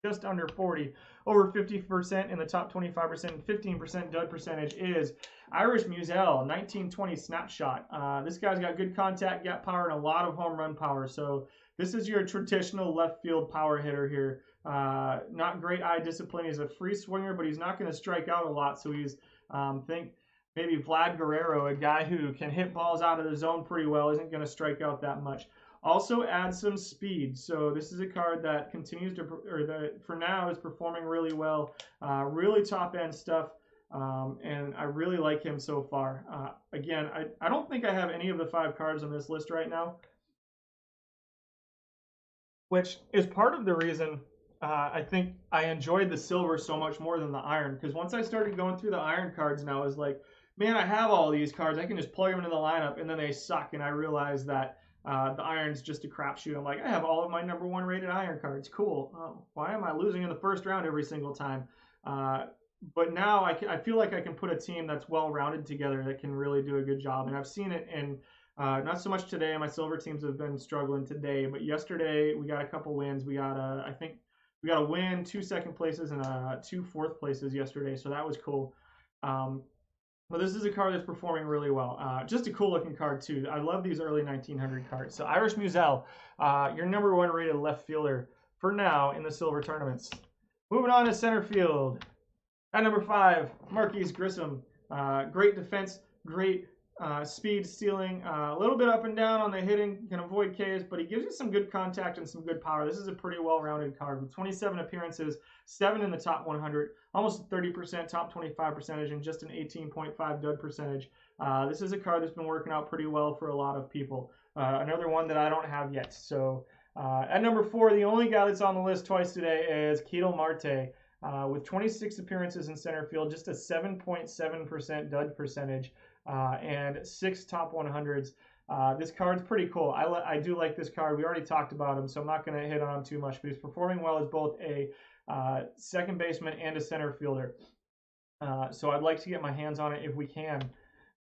just under 40. Over 50% in the top 25% and 15% dud percentage is Irish Musial, 1920 snapshot. This guy's got good contact, gap power, and a lot of home run power. So this is your traditional left field power hitter here. Not great eye discipline. He's a free swinger, but he's not going to strike out a lot. So he's, think maybe Vlad Guerrero, a guy who can hit balls out of the zone pretty well, isn't going to strike out that much. Also add some speed. So this is a card that continues to, or that for now is performing really well. Really top end stuff. And I really like him so far. Again, I don't think I have any of the 5 cards on this list right now, which is part of the reason I think I enjoyed the silver so much more than the iron. Because once I started going through the iron cards now, I was like, man, I have all these cards. I can just plug them into the lineup, and then they suck. And I realized that the iron's just a crapshoot. I'm like, I have all of my number 1 rated iron cards. Cool. Why am I losing in the first round every single time? But now I feel like I can put a team that's well-rounded together that can really do a good job. And I've seen it in not so much today. My silver teams have been struggling today, but yesterday we got a couple wins. We got I think we got a win, 2 second places, and 2 fourth places yesterday. So that was cool. But this is a card that's performing really well. Just a cool looking card too. I love these early 1900 cards. So Irish Musial, your number 1 rated left fielder for now in the silver tournaments. Moving on to center field. At number 5, Marquise Grissom. Great defense, great speed, stealing, a little bit up and down on the hitting, can avoid Ks, but he gives you some good contact and some good power. This is a pretty well-rounded card with 27 appearances, 7 in the top 100, almost 30% top 25 percentage, and just an 18.5 dud percentage. This is a card that's been working out pretty well for a lot of people. Another one that I don't have yet. So at number 4, the only guy that's on the list twice today is Ketel Marte. With 26 appearances in center field, just a 7.7% dud percentage, and 6 top 100s. This card's pretty cool. I do like this card. We already talked about him, so I'm not going to hit on him too much, but he's performing well as both a second baseman and a center fielder. So I'd like to get my hands on it if we can.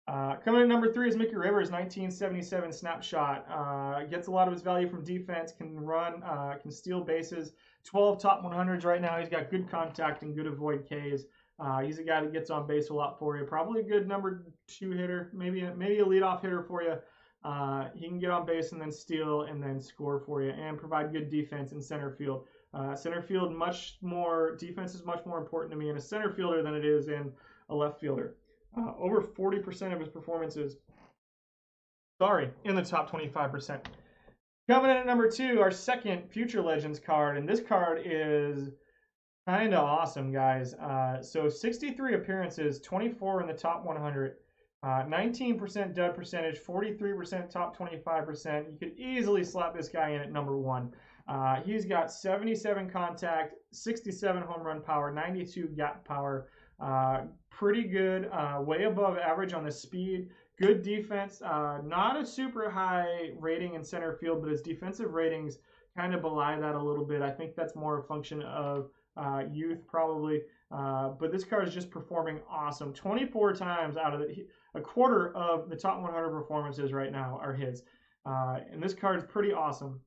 Coming in at number 3 is Mickey Rivers, 1977 snapshot. Gets a lot of his value from defense, can run, can steal bases. 12 top 100s right now. He's got good contact and good avoid Ks. He's a guy that gets on base a lot for you. Probably a good number 2 hitter, maybe a leadoff hitter for you. He can get on base and then steal and then score for you and provide good defense in center field. Center field, defense is much more important to me in a center fielder than it is in a left fielder. Over 40% of his performances, in the top 25%. Coming in at number 2, our second Future Legends card, and this card is kind of awesome, guys. So 63 appearances, 24 in the top 100, 19% dud percentage, 43% top 25%. You could easily slap this guy in at number 1. He's got 77 contact, 67 home run power, 92 gap power. Pretty good, way above average on the speed. Good defense, not a super high rating in center field, but his defensive ratings kind of belie that a little bit. I think that's more a function of youth probably, but this card is just performing awesome. 24 times out of a quarter of the top 100 performances right now are his, and this card is pretty awesome.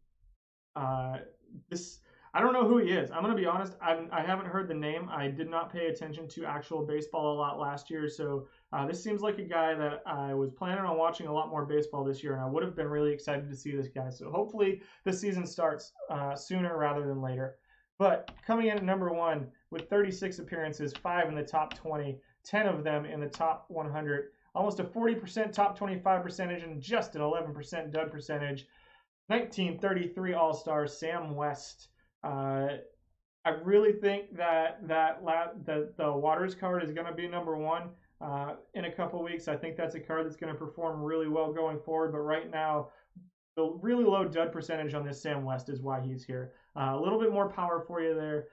I don't know who he is. I'm going to be honest. I haven't heard the name. I did not pay attention to actual baseball a lot last year. So this seems like a guy that I was planning on watching a lot more baseball this year. And I would have been really excited to see this guy. So hopefully the season starts sooner rather than later. But coming in at number 1 with 36 appearances, 5 in the top 20, 10 of them in the top 100, almost a 40% top 25 percentage and just an 11% dud percentage. 1933 All-Star Sam West. I really think that the Waters card is going to be number 1 in a couple weeks. I think that's a card that's going to perform really well going forward. But right now, the really low dud percentage on this Sam West is why he's here. A little bit more power for you there.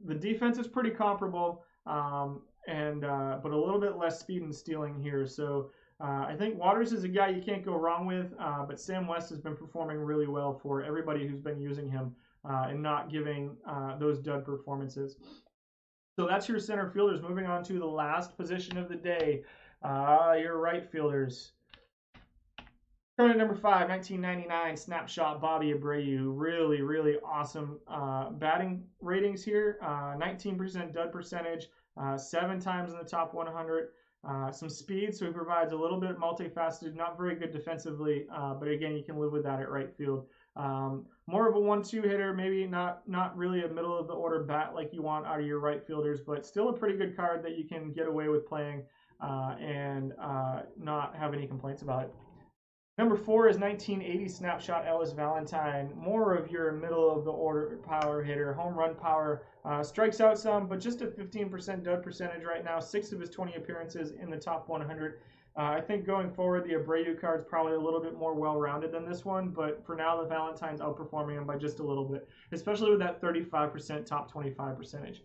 The defense is pretty comparable, but a little bit less speed and stealing here. So I think Waters is a guy you can't go wrong with, but Sam West has been performing really well for everybody who's been using him and not giving those dud performances. So that's your center fielders. Moving on to the last position of the day, your right fielders. Coming at number 5, 1999 snapshot Bobby Abreu. Really, really awesome batting ratings here. 19% dud percentage, 7 times in the top 100. Some speed, so he provides a little bit multifaceted, not very good defensively, but again, you can live with that at right field. More of a 1-2 hitter, maybe not really a middle of the order bat like you want out of your right fielders, but still a pretty good card that you can get away with playing and not have any complaints about it. Number 4 is 1980 snapshot Ellis Valentine. More of your middle of the order power hitter, home run power, strikes out some, but just a 15% dud percentage right now. 6 of his 20 appearances in the top 100. I think going forward, the Abreu card is probably a little bit more well-rounded than this one, but for now, the Valentine's outperforming him by just a little bit, especially with that 35% top 25 percentage.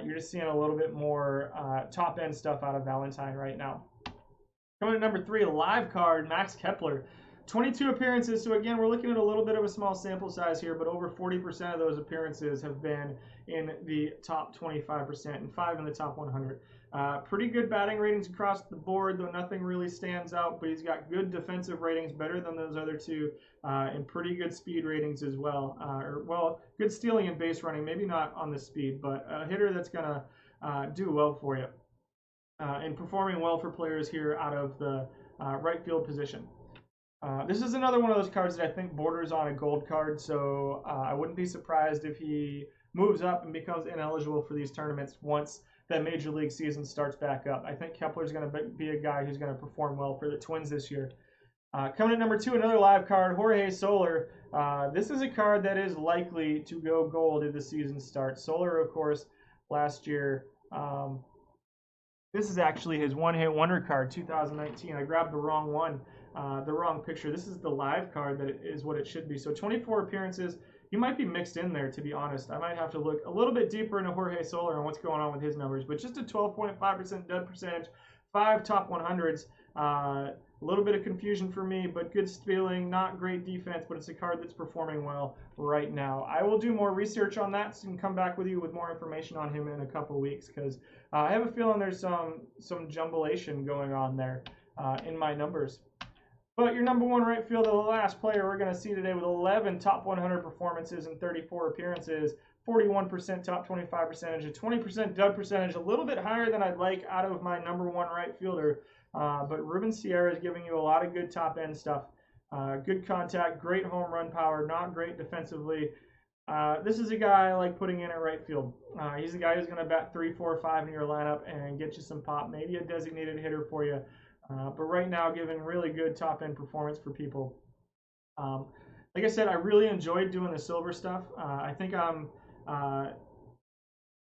You're just seeing a little bit more top-end stuff out of Valentine right now. Coming at number 3, a live card, Max Kepler. 22 appearances, so again, we're looking at a little bit of a small sample size here, but over 40% of those appearances have been in the top 25% and 5 in the top 100. Pretty good batting ratings across the board, though nothing really stands out, but he's got good defensive ratings, better than those other two, and pretty good speed ratings as well. Good stealing and base running, maybe not on the speed, but a hitter that's going to do well for you. And performing well for players here out of the right field position. This is another one of those cards that I think borders on a gold card, so I wouldn't be surprised if he moves up and becomes ineligible for these tournaments once the Major League season starts back up. I think Kepler's going to be a guy who's going to perform well for the Twins this year. Coming at number 2, another live card, Jorge Soler. This is a card that is likely to go gold if the season starts. Soler, of course, last year... This is actually his one-hit wonder card, 2019. I grabbed the wrong one, the wrong picture. This is the live card that is what it should be. So 24 appearances. You might be mixed in there, to be honest. I might have to look a little bit deeper into Jorge Soler and what's going on with his numbers. But just a 12.5% dud percentage, 5 top 100s. A little bit of confusion for me, but good stealing, not great defense, but it's a card that's performing well right now. I will do more research on that and come back with you with more information on him in a couple weeks because I have a feeling there's some jumblation going on there in my numbers. But your number 1 right fielder, the last player we're going to see today with 11 top 100 performances and 34 appearances, 41% top 25 percentage, a 20% dud percentage, a little bit higher than I'd like out of my number 1 right fielder. But Ruben Sierra is giving you a lot of good top-end stuff. Good contact, great home run power, not great defensively. This is a guy I like putting in at right field. He's a guy who's going to bat 3, 4, 5 in your lineup and get you some pop, maybe a designated hitter for you. But right now, giving really good top-end performance for people. Like I said, I really enjoyed doing the silver stuff. I think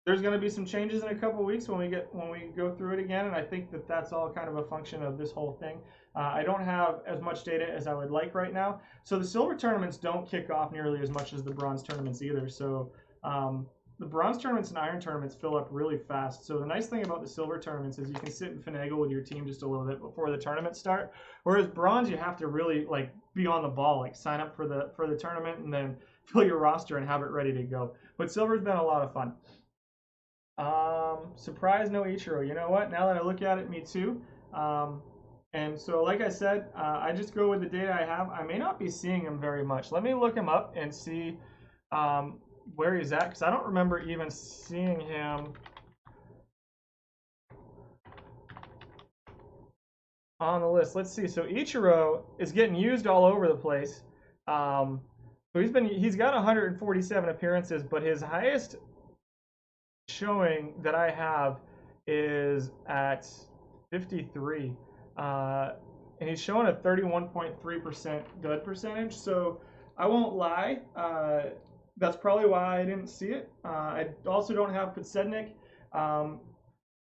there's going to be some changes in a couple weeks when we go through it again, and I think that's all kind of a function of this whole thing. I don't have as much data as I would like right now, so the silver tournaments don't kick off nearly as much as the bronze tournaments either. So the bronze tournaments and iron tournaments fill up really fast. So the nice thing about the silver tournaments is you can sit and finagle with your team just a little bit before the tournaments start. Whereas bronze, you have to really be on the ball, sign up for the tournament and then fill your roster and have it ready to go. But silver's been a lot of fun. Surprise, no Ichiro. You know what? Now that I look at it, me too. And so, like I said, I just go with the data I have. I may not be seeing him very much. Let me look him up and see where he's at because I don't remember even seeing him on the list. Let's see. So Ichiro is getting used all over the place. So he's got 147 appearances, but his highest showing that I have is at 53. And he's showing a 31.3% dud percentage. So I won't lie. That's probably why I didn't see it. I also don't have Podsednik.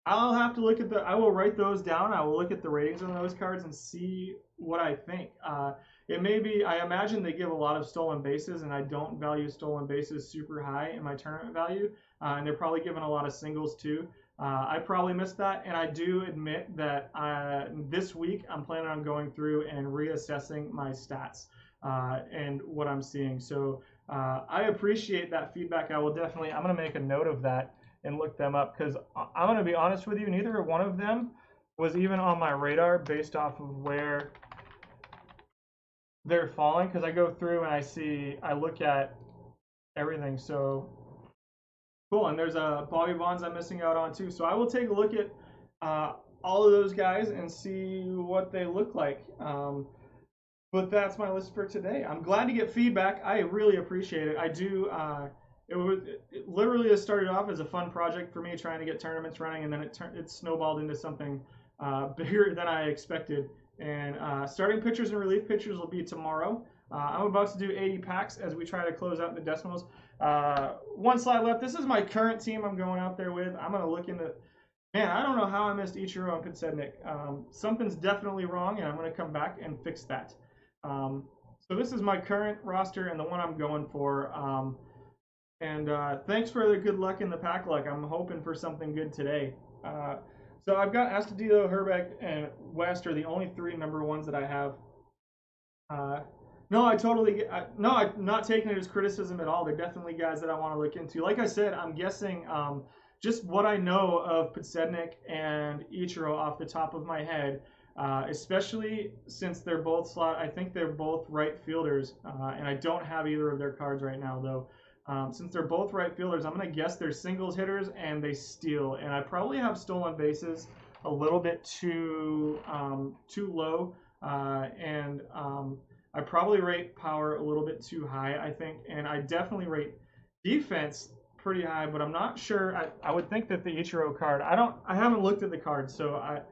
I'll have to look at I will write those down. I will look at the ratings on those cards and see what I think. It may be, I imagine they give a lot of stolen bases, and I don't value stolen bases super high in my tournament value. And they're probably giving a lot of singles too. I probably missed that, and I do admit that this week I'm planning on going through and reassessing my stats and what I'm seeing. So I appreciate that feedback. I'm going to make a note of that and look them up because I'm going to be honest with you, neither one of them was even on my radar based off of where they're falling because I go through and I look at everything. So cool, and there's Bobby Bonds I'm missing out on too. So I will take a look at all of those guys and see what they look like. But that's my list for today. I'm glad to get feedback. I really appreciate it. I do. It literally has started off as a fun project for me trying to get tournaments running, and then it snowballed into something bigger than I expected. And starting pitchers and relief pitchers will be tomorrow. I'm about to do 80 packs as we try to close out the decimals. One slide left. This is my current team I'm going out there with. I'm going to look into, man, I don't know how I missed Ichiro and Podsednik. Something's definitely wrong, and I'm going to come back and fix that. So this is my current roster and the one I'm going for. Thanks for the good luck in the pack luck. I'm hoping for something good today. So I've got Astudillo, Herbeck, and West are the only three number ones that I have. No, I'm not taking it as criticism at all. They're definitely guys that I want to look into. Like I said, I'm guessing just what I know of Podsednik and Ichiro off the top of my head, especially since they're both I think they're both right fielders, and I don't have either of their cards right now though. Since they're both right fielders, I'm going to guess they're singles hitters and they steal. And I probably have stolen bases a little bit too low, and I probably rate power a little bit too high, I think. And I definitely rate defense pretty high, but I'm not sure. I would think that the Ichiro card, I haven't looked at the card, so I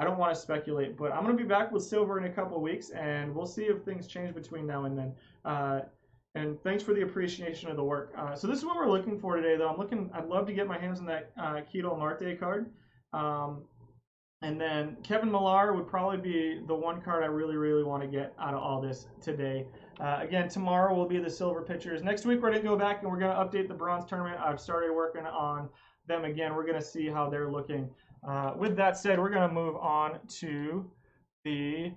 don't want to speculate. But I'm going to be back with Silver in a couple of weeks, and we'll see if things change between now and then. And thanks for the appreciation of the work. So this is what we're looking for today, though. I'd love to get my hands on that Ketel Marte card. And then Kevin Millar would probably be the one card I really, really want to get out of all this today. Again, tomorrow will be the silver pitchers. Next week, we're going to go back and we're going to update the bronze tournament. I've started working on them again. We're going to see how they're looking. With that said, we're going to move on to the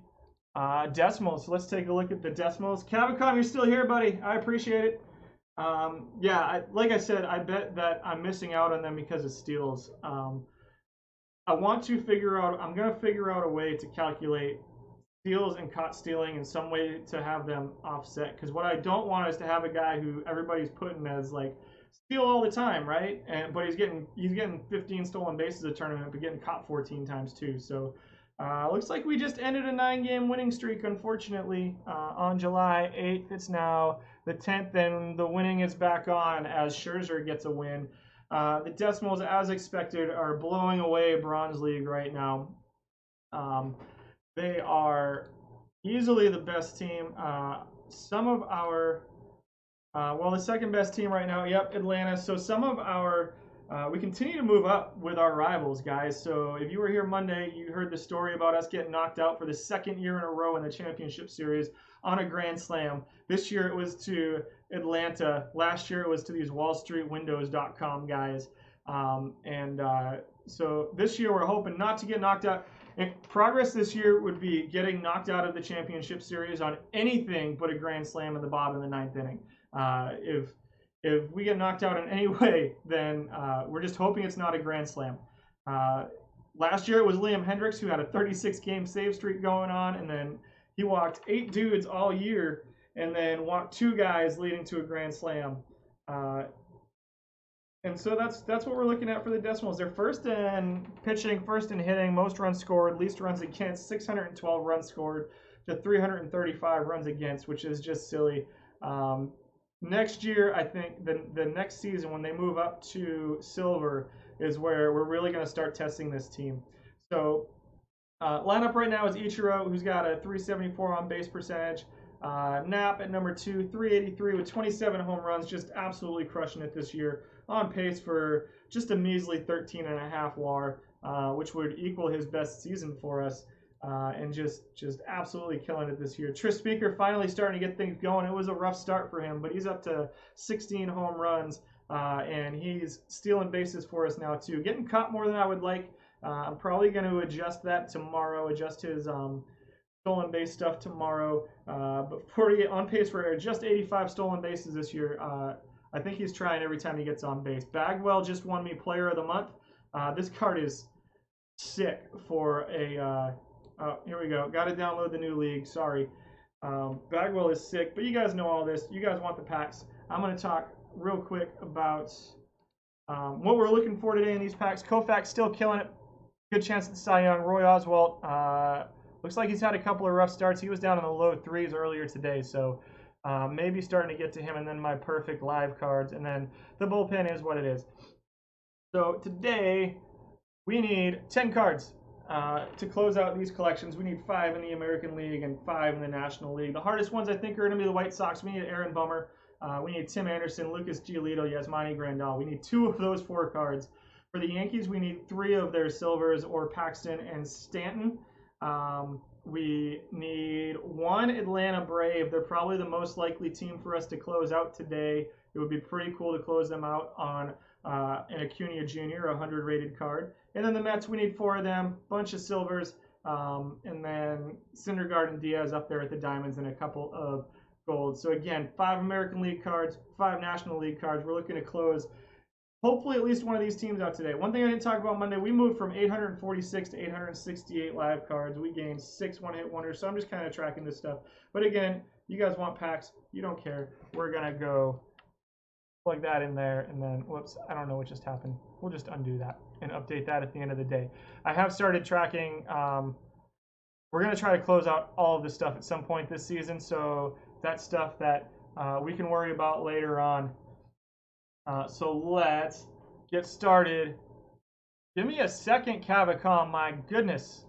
decimals. So let's take a look at the decimals. Cavicom, you're still here, buddy. I appreciate it. Like I said, I bet that I'm missing out on them because of steals. I'm going to figure out a way to calculate steals and caught stealing in some way to have them offset. Because what I don't want is to have a guy who everybody's putting as like steal all the time, right? But he's getting 15 stolen bases a tournament, but getting caught 14 times too. So looks like we just ended a 9-game winning streak, unfortunately, on July 8th. It's now the 10th, and the winning is back on as Scherzer gets a win. The decimals, as expected, are blowing away Bronze League right now. They are easily the best team. Some of our, the second best team right now, yep, Atlanta. So some of our, we continue to move up with our rivals, guys. So if you were here Monday, you heard the story about us getting knocked out for the second year in a row in the championship series on a Grand Slam. This year it was to Atlanta. Last year it was to these WallStreetWindows.com guys. So this year we're hoping not to get knocked out. Progress this year would be getting knocked out of the championship series on anything but a Grand Slam in the bottom of the 9th inning. If we get knocked out in any way, then we're just hoping it's not a Grand Slam. Last year it was Liam Hendriks who had a 36-game save streak going on, and then he walked 8 dudes all year and then walked 2 guys leading to a Grand Slam. And so that's what we're looking at for the decimals. They're first in pitching, first in hitting, most runs scored, least runs against, 612 runs scored to 335 runs against, which is just silly. Next year, I think the next season when they move up to silver is where we're really going to start testing this team. So lineup right now is Ichiro, who's got a 374 on base percentage. Knapp at number 2, 383 with 27 home runs, just absolutely crushing it this year. On pace for just a measly 13.5 WAR, which would equal his best season for us. And just absolutely killing it this year. Tris Speaker finally starting to get things going. It was a rough start for him, but he's up to 16 home runs, and he's stealing bases for us now too. Getting caught more than I would like. I'm probably going to adjust that tomorrow, adjust his stolen base stuff tomorrow. But 40 on pace for just 85 stolen bases this year. I think he's trying every time he gets on base. Bagwell just won me Player of the Month. This card is sick for a. Here we go. Got to download the new league. Sorry. Bagwell is sick, but you guys know all this. You guys want the packs. I'm going to talk real quick about what we're looking for today in these packs. Koufax still killing it. Good chance at Cy Young. Roy Oswalt. Looks like he's had a couple of rough starts. He was down in the low 3s earlier today, so maybe starting to get to him, and then my perfect live cards, and then the bullpen is what it is. So today we need 10 cards to close out these collections. We need 5 in the American League and 5 in the National League. The hardest ones I think are going to be the White Sox. We need Aaron Bummer. We need Tim Anderson, Lucas Giolito, Yasmani Grandal. We need 2 of those 4 cards. For the Yankees, we need 3 of their silvers, or Paxton and Stanton. We need 1 Atlanta Brave. They're probably the most likely team for us to close out today. It would be pretty cool to close them out on an Acuna Jr., a 100 rated card. And then the Mets, we need 4 of them, bunch of silvers, and then Syndergaard and Diaz up there at the diamonds, and a couple of golds. So again, 5 American League cards, 5 National League cards. We're looking to close hopefully at least one of these teams out today. One thing I didn't talk about Monday, we moved from 846 to 868 live cards. We gained 6 one-hit wonders, so I'm just kind of tracking this stuff. But again, you guys want packs, you don't care. We're going to go plug that in there, and then, whoops, I don't know what just happened. We'll just undo that and update that at the end of the day. I have started tracking. We're going to try to close out all of this stuff at some point this season, so that's stuff that we can worry about later on. So let's get started. Give me a second, Cavicom. My goodness.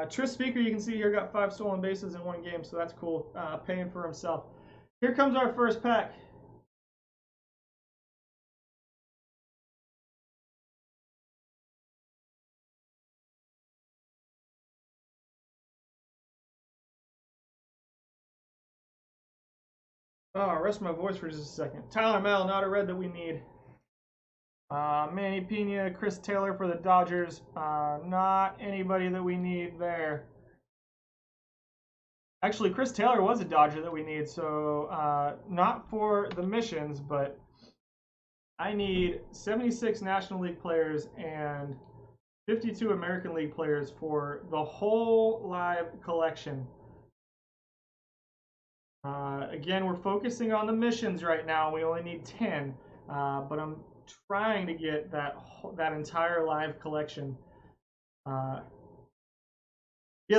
Tris Speaker, you can see here, got 5 stolen bases in 1 game, so that's cool. Paying for himself. Here comes our first pack. Oh, rest my voice for just a second. Tyler Mel, not a red that we need. Manny Pena, Chris Taylor for the Dodgers. Not anybody that we need there. Actually, Chris Taylor was a Dodger that we need, so not for the missions, but I need 76 National League players and 52 American League players for the whole live collection. Again, we're focusing on the missions right now. We only need 10, but I'm trying to get that entire live collection. Yeah,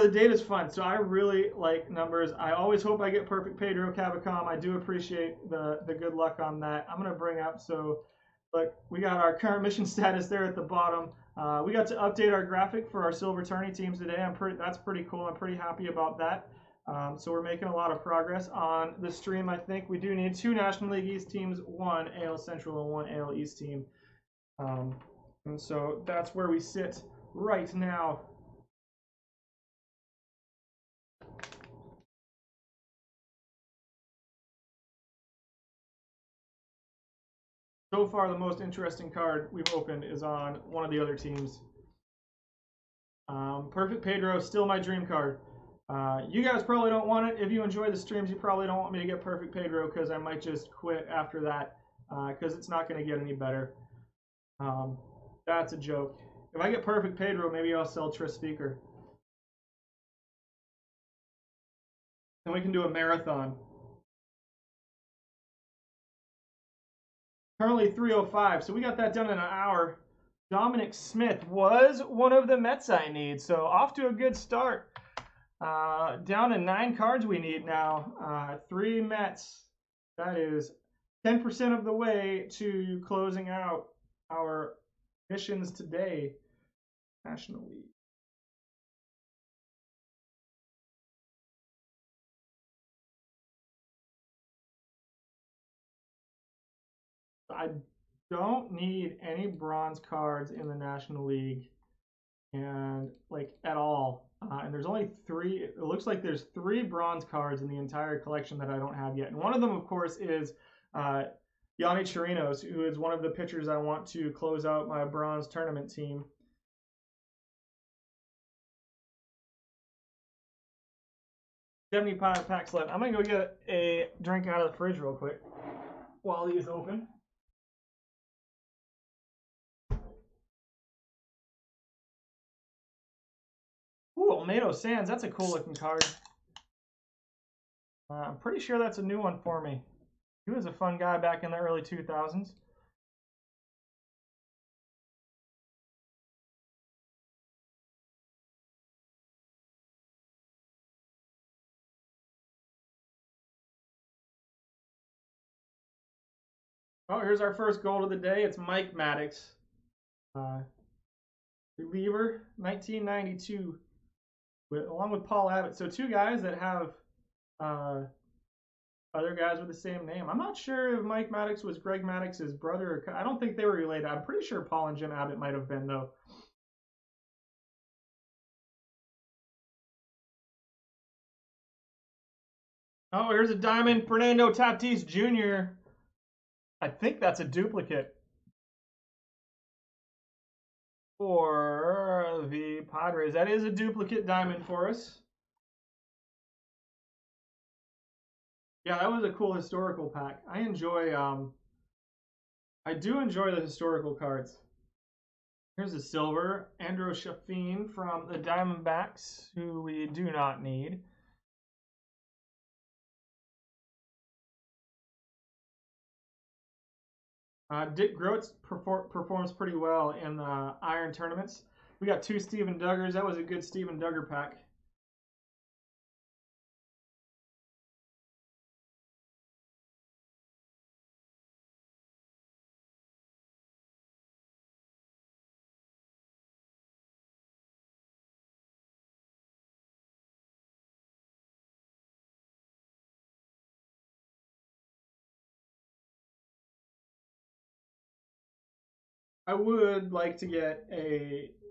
the data's fun. So I really like numbers. I always hope I get perfect Pedro Cavicom. I do appreciate the good luck on that. I'm going to bring up, so look, we got our current mission status there at the bottom. We got to update our graphic for our Silver Tourney teams today. That's pretty cool. I'm pretty happy about that. So we're making a lot of progress on the stream. I think we do need 2 National League East teams, 1 AL Central and 1 AL East team. And so that's where we sit right now. So far, the most interesting card we've opened is on one of the other teams. Perfect Pedro, still my dream card. You guys probably don't want it. If you enjoy the streams, you probably don't want me to get Perfect Pedro because I might just quit after that because it's not going to get any better. That's a joke. If I get Perfect Pedro, maybe I'll sell Tris Speaker. Then we can do a marathon. Currently 3:05, so we got that done in an hour. Dominic Smith was one of the Mets I need, so off to a good start. Down to 9 cards we need now. 3 Mets. That is 10% of the way to closing out our missions today. National League. I don't need any bronze cards in the National League, and like at all. And there's only 3. It looks like there's 3 bronze cards in the entire collection that I don't have yet. And one of them, of course, is Yonny Chirinos, who is one of the pitchers I want to close out my bronze tournament team. $75 packs left. I'm gonna go get a drink out of the fridge real quick while these open. Ooh, Olmedo Sands. That's a cool looking card. I'm pretty sure that's a new one for me. He was a fun guy back in the early 2000s. Oh, here's our first gold of the day. It's Mike Maddux. Reliever, 1992, along with Paul Abbott. So 2 guys that have other guys with the same name. I'm not sure if Mike Maddux was Greg Maddox's brother. I don't think they were related. I'm pretty sure Paul and Jim Abbott might have been, though. Oh, here's a diamond. Fernando Tatis Jr. I think that's a duplicate for the Padres. That is a duplicate diamond for us. Yeah, that was a cool historical pack. I do enjoy the historical cards. Here's a silver, Andrew Chafin from the Diamondbacks, who we do not need. Dick Groats performs pretty well in the Iron tournaments. We got 2 Steven Duggars. That was a good Steven Duggar pack. I would like to get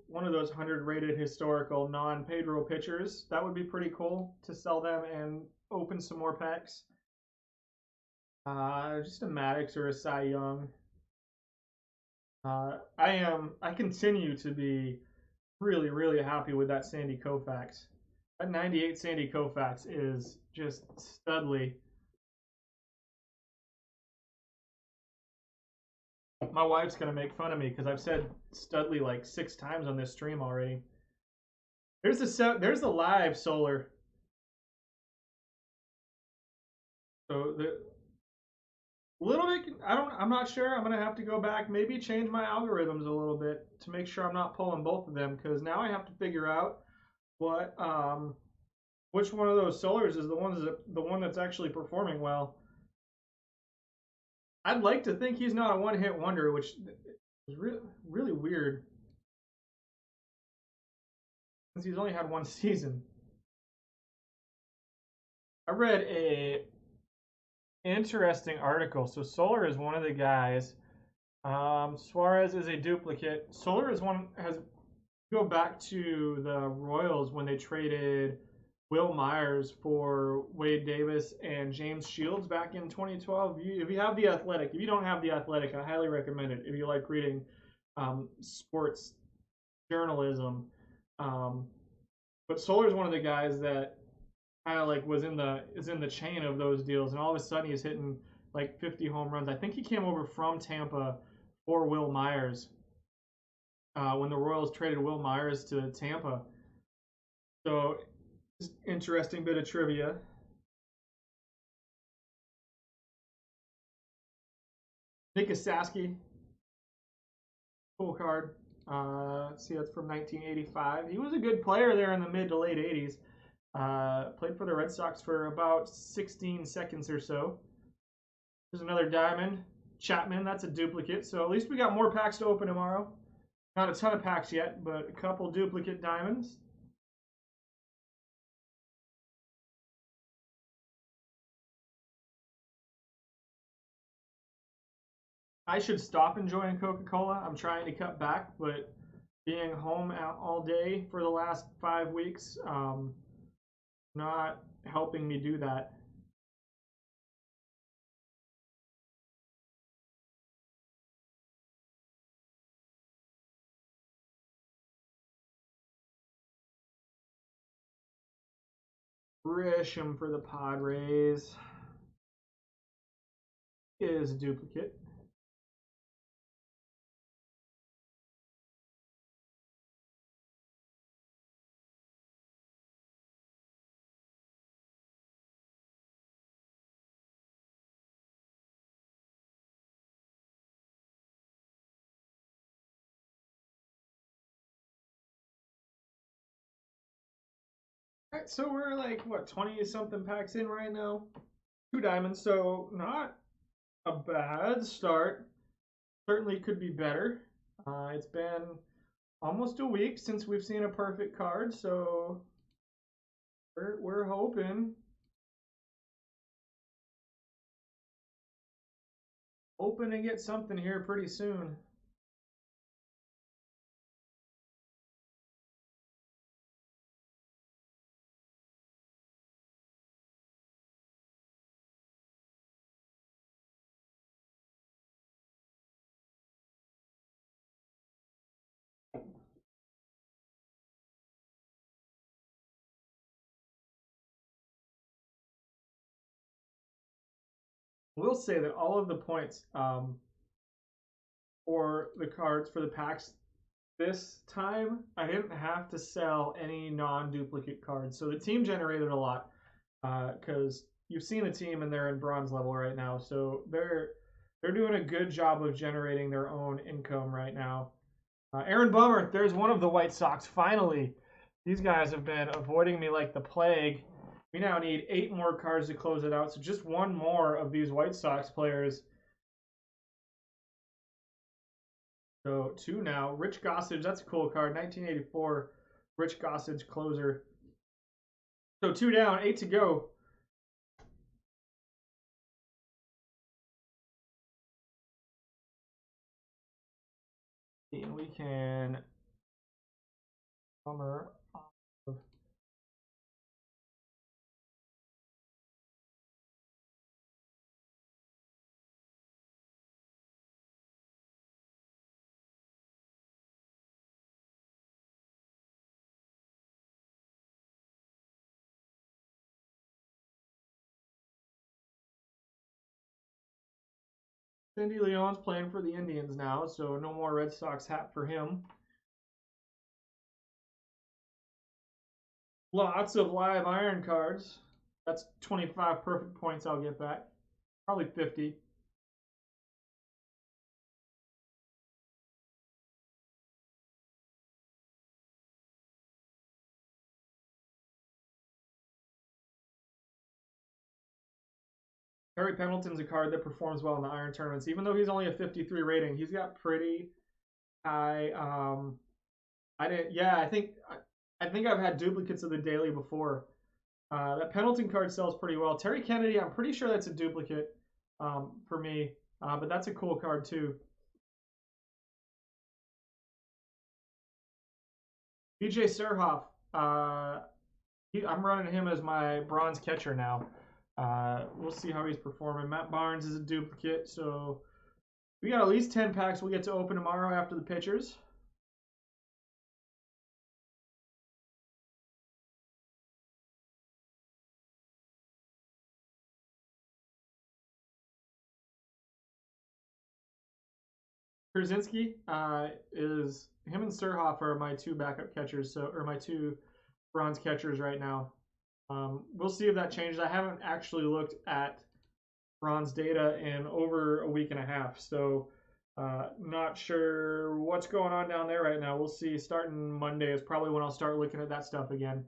one of those 100 rated historical non-Pedro pitchers. That would be pretty cool to sell them and open some more packs. Just a Maddox or a Cy Young. I continue to be really, really happy with that Sandy Koufax. That 98 Sandy Koufax is just studly. My wife's gonna make fun of me because I've said studly like 6 times on this stream already. There's the live solar. So the little bit, I'm not sure. I'm gonna have to go back, maybe change my algorithms a little bit to make sure I'm not pulling both of them, because now I have to figure out what which one of those solars is the one that's actually performing well. I'd like to think he's not a one-hit wonder, which is really weird, since he's only had 1 season. I read a interesting article. So Solar is one of the guys. Suarez is a duplicate. Solar is one has go back to the Royals when they traded Will Myers for Wade Davis and James Shields back in 2012. If you have The Athletic, if you don't have The Athletic, I highly recommend it if you like reading sports journalism. But Solar is one of the guys that kind of like is in the chain of those deals, and all of a sudden he's hitting like 50 home runs. I think he came over from Tampa for Will Myers when the Royals traded Will Myers to Tampa. So, interesting bit of trivia. Nick Saski, cool card. Let's see, that's from 1985. He was a good player there in the mid to late 80s. Played for the Red Sox for about 16 seconds or so. There's another diamond. Chapman, that's a duplicate. So at least we got more packs to open tomorrow. Not a ton of packs yet, but a couple duplicate diamonds. I should stop enjoying Coca-Cola. I'm trying to cut back, but being home out all day for the last 5 weeks, not helping me do that. Grisham for the Padres is a duplicate. All right, so we're like, what, 20 something packs in right now? 2 diamonds, so not a bad start. Certainly could be better. It's been almost a week since we've seen a perfect card, so we're hoping to get something here pretty soon. We'll say that all of the points for the cards for the packs this time, I didn't have to sell any non-duplicate cards, so the team generated a lot because you've seen the team and they're in bronze level right now, so they're doing a good job of generating their own income right now. Aaron Bummer, there's one of the White Sox. Finally, these guys have been avoiding me like the plague. We now need 8 more cards to close it out, so just one more of these White Sox players. So 2 now. Rich Gossage, that's a cool card. 1984, Rich Gossage closer. So 2 down, 8 to go. And we can Bummer off of Cindy Leon's playing for the Indians now, so no more Red Sox hat for him. Lots of live iron cards. That's 25 perfect points I'll get back. Probably 50. Harry Pendleton's a card that performs well in the iron tournaments. Even though he's only a 53 rating, he's got pretty high. I think I've had duplicates of the daily before. That Pendleton card sells pretty well. Terry Kennedy, I'm pretty sure that's a duplicate for me, but that's a cool card too. BJ Surhoff, I'm running him as my bronze catcher now. We'll see how he's performing. Matt Barnes is a duplicate, so we got at least 10 packs we'll get to open tomorrow after the pitchers. Krasinski is him and Surhoff are my 2 backup catchers, or my 2 bronze catchers right now. We'll see if that changes. I haven't actually looked at bronze data in over a week and a half. So not sure what's going on down there right now. We'll see. Starting Monday is probably when I'll start looking at that stuff again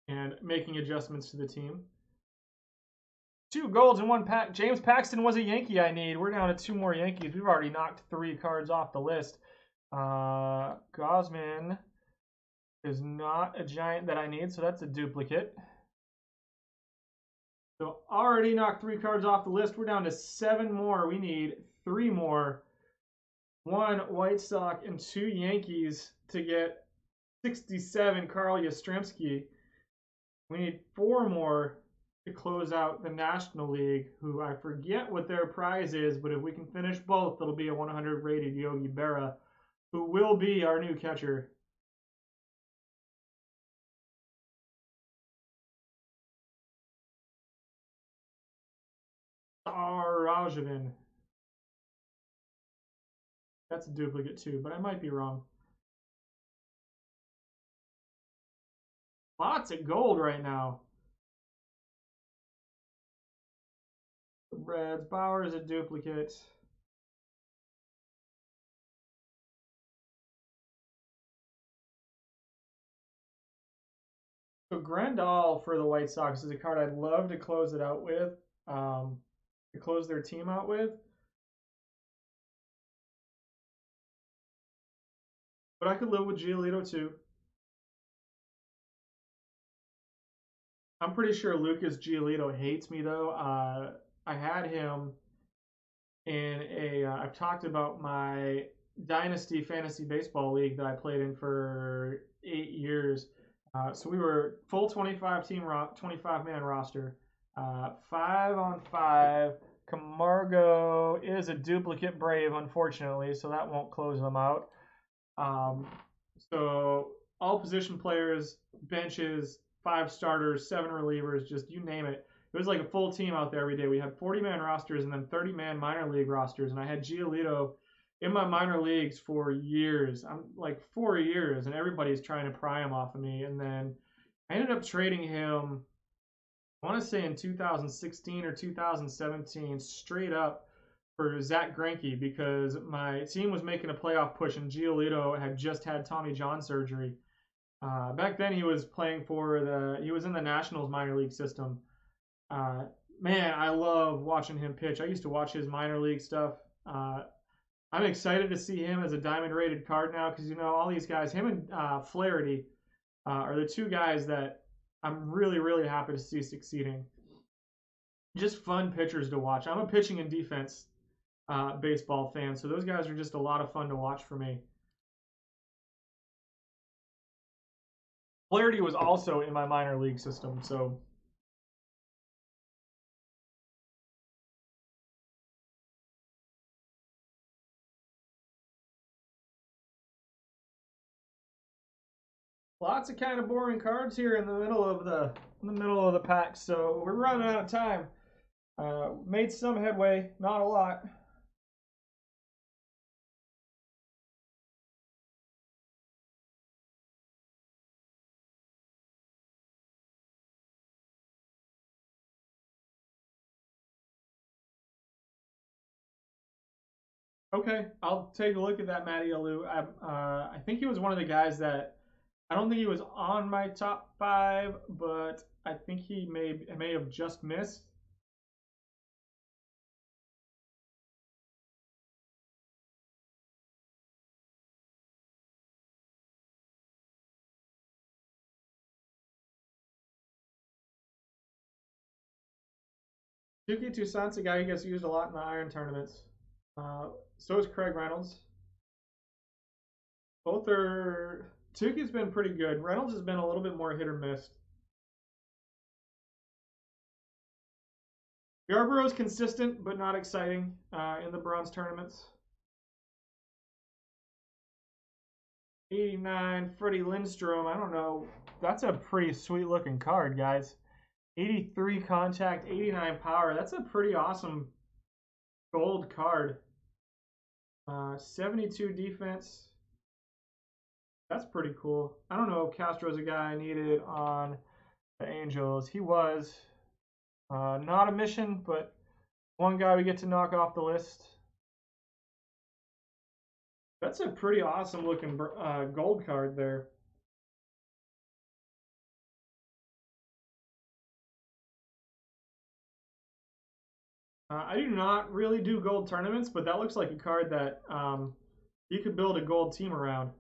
and making adjustments to the team. 2 golds in 1 pack. James Paxton was a Yankee I need. We're down to 2 more Yankees. We've already knocked 3 cards off the list. Gosman is not a giant that I need, so that's a duplicate. So already knocked 3 cards off the list. We're down to 7 more. We need 3 more. 1 White Sox and 2 Yankees to get 67 Carl Yastrzemski. We need 4 more to close out the National League, who I forget what their prize is, but if we can finish both, it'll be a 100 rated Yogi Berra, who will be our new catcher. Rajavin. That's a duplicate too, but I might be wrong. Lots of gold right now. The Reds. Bauer is a duplicate. So Grandal for the White Sox is a card I'd love to close it out with, to close their team out with. But I could live with Giolito too. I'm pretty sure Lucas Giolito hates me though. I had him in a. I've talked about my Dynasty Fantasy Baseball League that I played in for 8 years. So we were full 25 man roster, 5-on-5. Camargo is a duplicate Brave, unfortunately, so that won't close them out. So all position players, benches, 5 starters, 7 relievers, just you name it. It was like a full team out there every day. We had 40-man rosters and then 30-man minor league rosters, and I had Giolito in my minor leagues for years. I'm like 4 years, and everybody's trying to pry him off of me. And then I ended up trading him, I want to say in 2016 or 2017, straight up for Zach Greinke, because my team was making a playoff push and Giolito had just had Tommy John surgery. Back then he was playing for he was in the Nationals minor league system. Man, I love watching him pitch. I used to watch his minor league stuff. I'm excited to see him as a diamond rated card now, because you know all these guys, him and Flaherty are the 2 guys that I'm really, really happy to see succeeding. Just fun pitchers to watch. I'm a pitching and defense baseball fan, so those guys are just a lot of fun to watch for me. Flaherty was also in my minor league system, so lots of kind of boring cards here in the middle of the pack. So we're running out of time. Made some headway, not a lot. Okay, I'll take a look at that Matty Alou. I think he was one of the guys that I don't think he was on my top 5, but I think he may have just missed. Yuki Toussaint's a guy who gets used a lot in the iron tournaments. So is Craig Reynolds. Both are. Tuki's been pretty good. Reynolds has been a little bit more hit or miss. Yarborough's consistent but not exciting in the bronze tournaments. 89, Freddie Lindstrom. I don't know. That's a pretty sweet looking card, guys. 83 contact, 89 power. That's a pretty awesome gold card. 72 defense. That's pretty cool. I don't know if Castro's a guy I needed on the Angels. He was. Not a mission, but one guy we get to knock off the list. That's a pretty awesome looking gold card there. I do not really do gold tournaments, but that looks like a card that you could build a gold team around.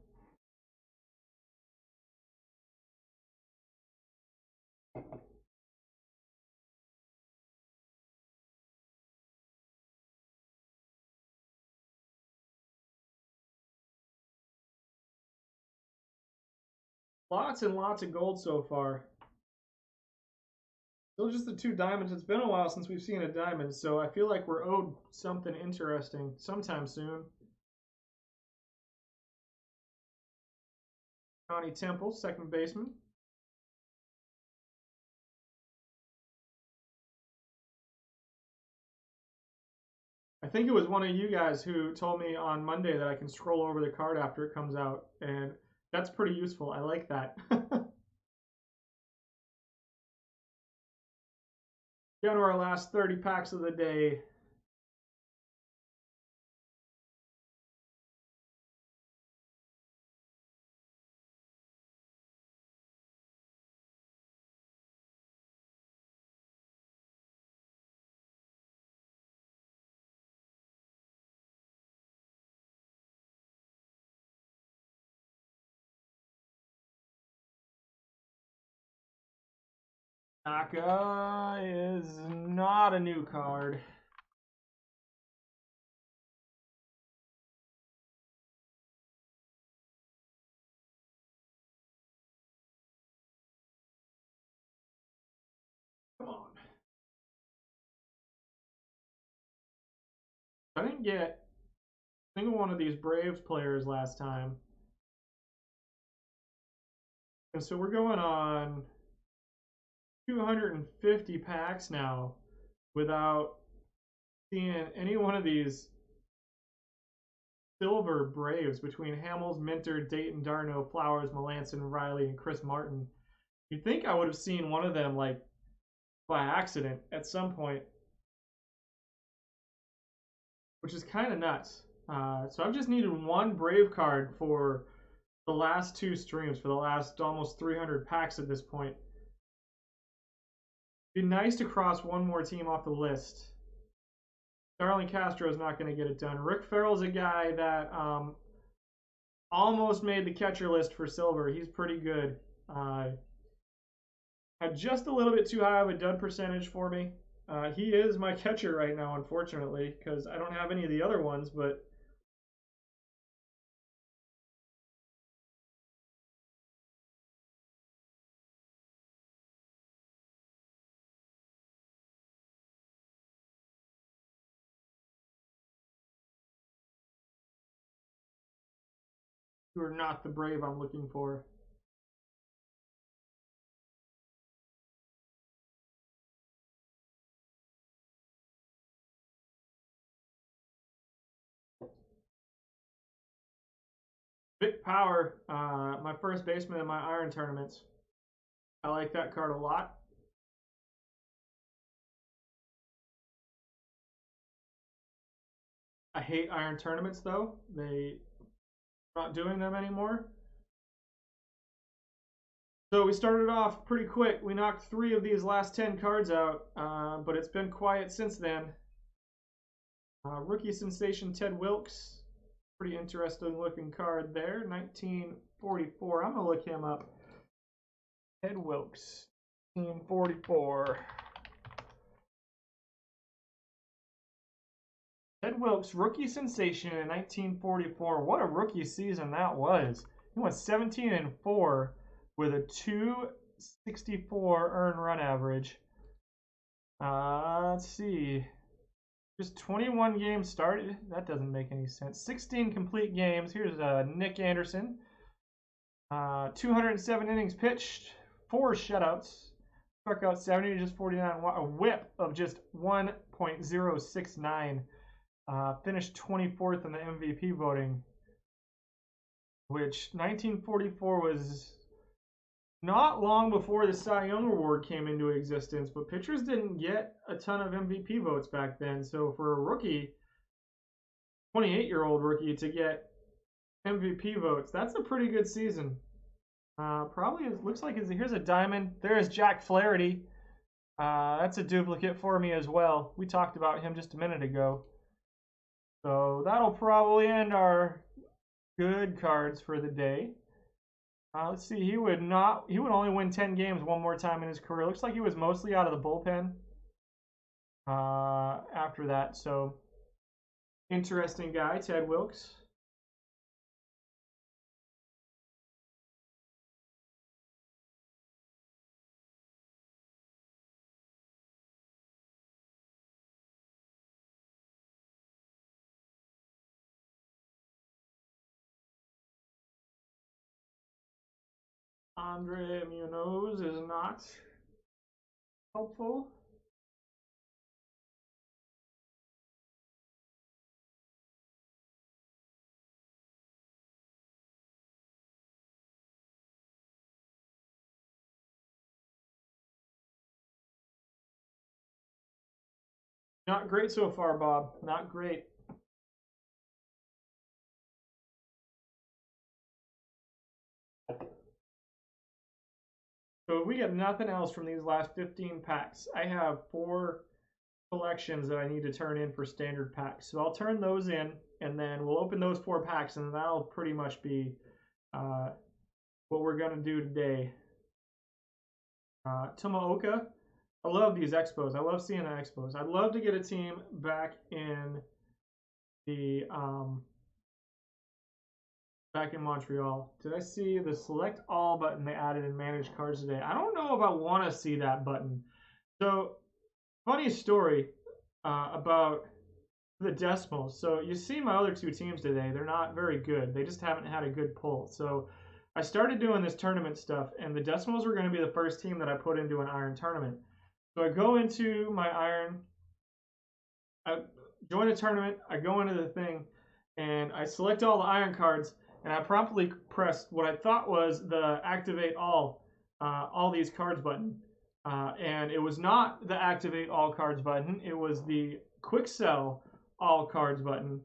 Lots and lots of gold so far. Still just the 2 diamonds. It's been a while since we've seen a diamond, so I feel like we're owed something interesting sometime soon. Connie Temple, second baseman. I think it was one of you guys who told me on Monday that I can scroll over the card after it comes out, and that's pretty useful. I like that. Down to our last 30 packs of the day. Naka is not a new card. Come on. I didn't get a single one of these Braves players last time. And so we're going on 250 packs now without seeing any one of these silver Braves between Hamels, Minter, Dayton, Darno, Flowers, Melanson, Riley, and Chris Martin. You'd think I would have seen one of them like by accident at some point, which is kind of nuts. So I've just needed one Brave card for the last 2 streams, for the last almost 300 packs at this point. It'd be nice to cross one more team off the list. Starlin Castro is not going to get it done. Rick Farrell's a guy that almost made the catcher list for silver. He's pretty good. Had just a little bit too high of a dud percentage for me. He is my catcher right now, unfortunately, because I don't have any of the other ones, but you are not the Brave I'm looking for. Vic Power, my first baseman in my Iron tournaments. I like that card a lot. I hate Iron tournaments though. They're not doing them anymore. So we started off pretty quick. We knocked 3 of these last 10 cards out, but it's been quiet since then. Rookie sensation Ted Wilkes. Pretty interesting looking card there. 1944. I'm going to look him up. Ted Wilkes. 1944. Ted Wilkes, rookie sensation in 1944. What a rookie season that was. He went 17-4 with a 264 earned run average. Let's see. Just 21 games started. That doesn't make any sense. 16 complete games. Here's Nick Anderson. 207 innings pitched, 4 shutouts. Struck out 70 to just 49. A whip of just 1.069. Finished 24th in the MVP voting, which 1944 was not long before the Cy Young Award came into existence, but pitchers didn't get a ton of MVP votes back then. So for a rookie, 28-year-old rookie, to get MVP votes, that's a pretty good season. Probably looks like here's a diamond. There's Jack Flaherty. That's a duplicate for me as well. We talked about him just a minute ago. So that'll probably end our good cards for the day. Let's see. He would only win 10 games one more time in his career. Looks like he was mostly out of the bullpen after that. So interesting guy, Ted Wilks. Andre Munoz is not helpful. Not great so far, Bob. Not great. So we get nothing else from these last 15 packs. I have 4 collections that I need to turn in for standard packs. So I'll turn those in, and then we'll open those 4 packs, and that'll pretty much be what we're going to do today. Tomaoka. I love these expos. I love seeing the expos. I'd love to get a team back in the back in Montreal. Did I see the select all button they added in managed cards today? I don't know if I want to see that button. So funny story about the decimals. So you see my other 2 teams today. They're not very good. They just haven't had a good pull. So I started doing this tournament stuff, and the decimals were going to be the first team that I put into an iron tournament. So I go into my iron, I join a tournament, I go into the thing, and I select all the iron cards, and I promptly pressed what I thought was the activate all these cards button. And it was not the activate all cards button, it was the quick sell all cards button.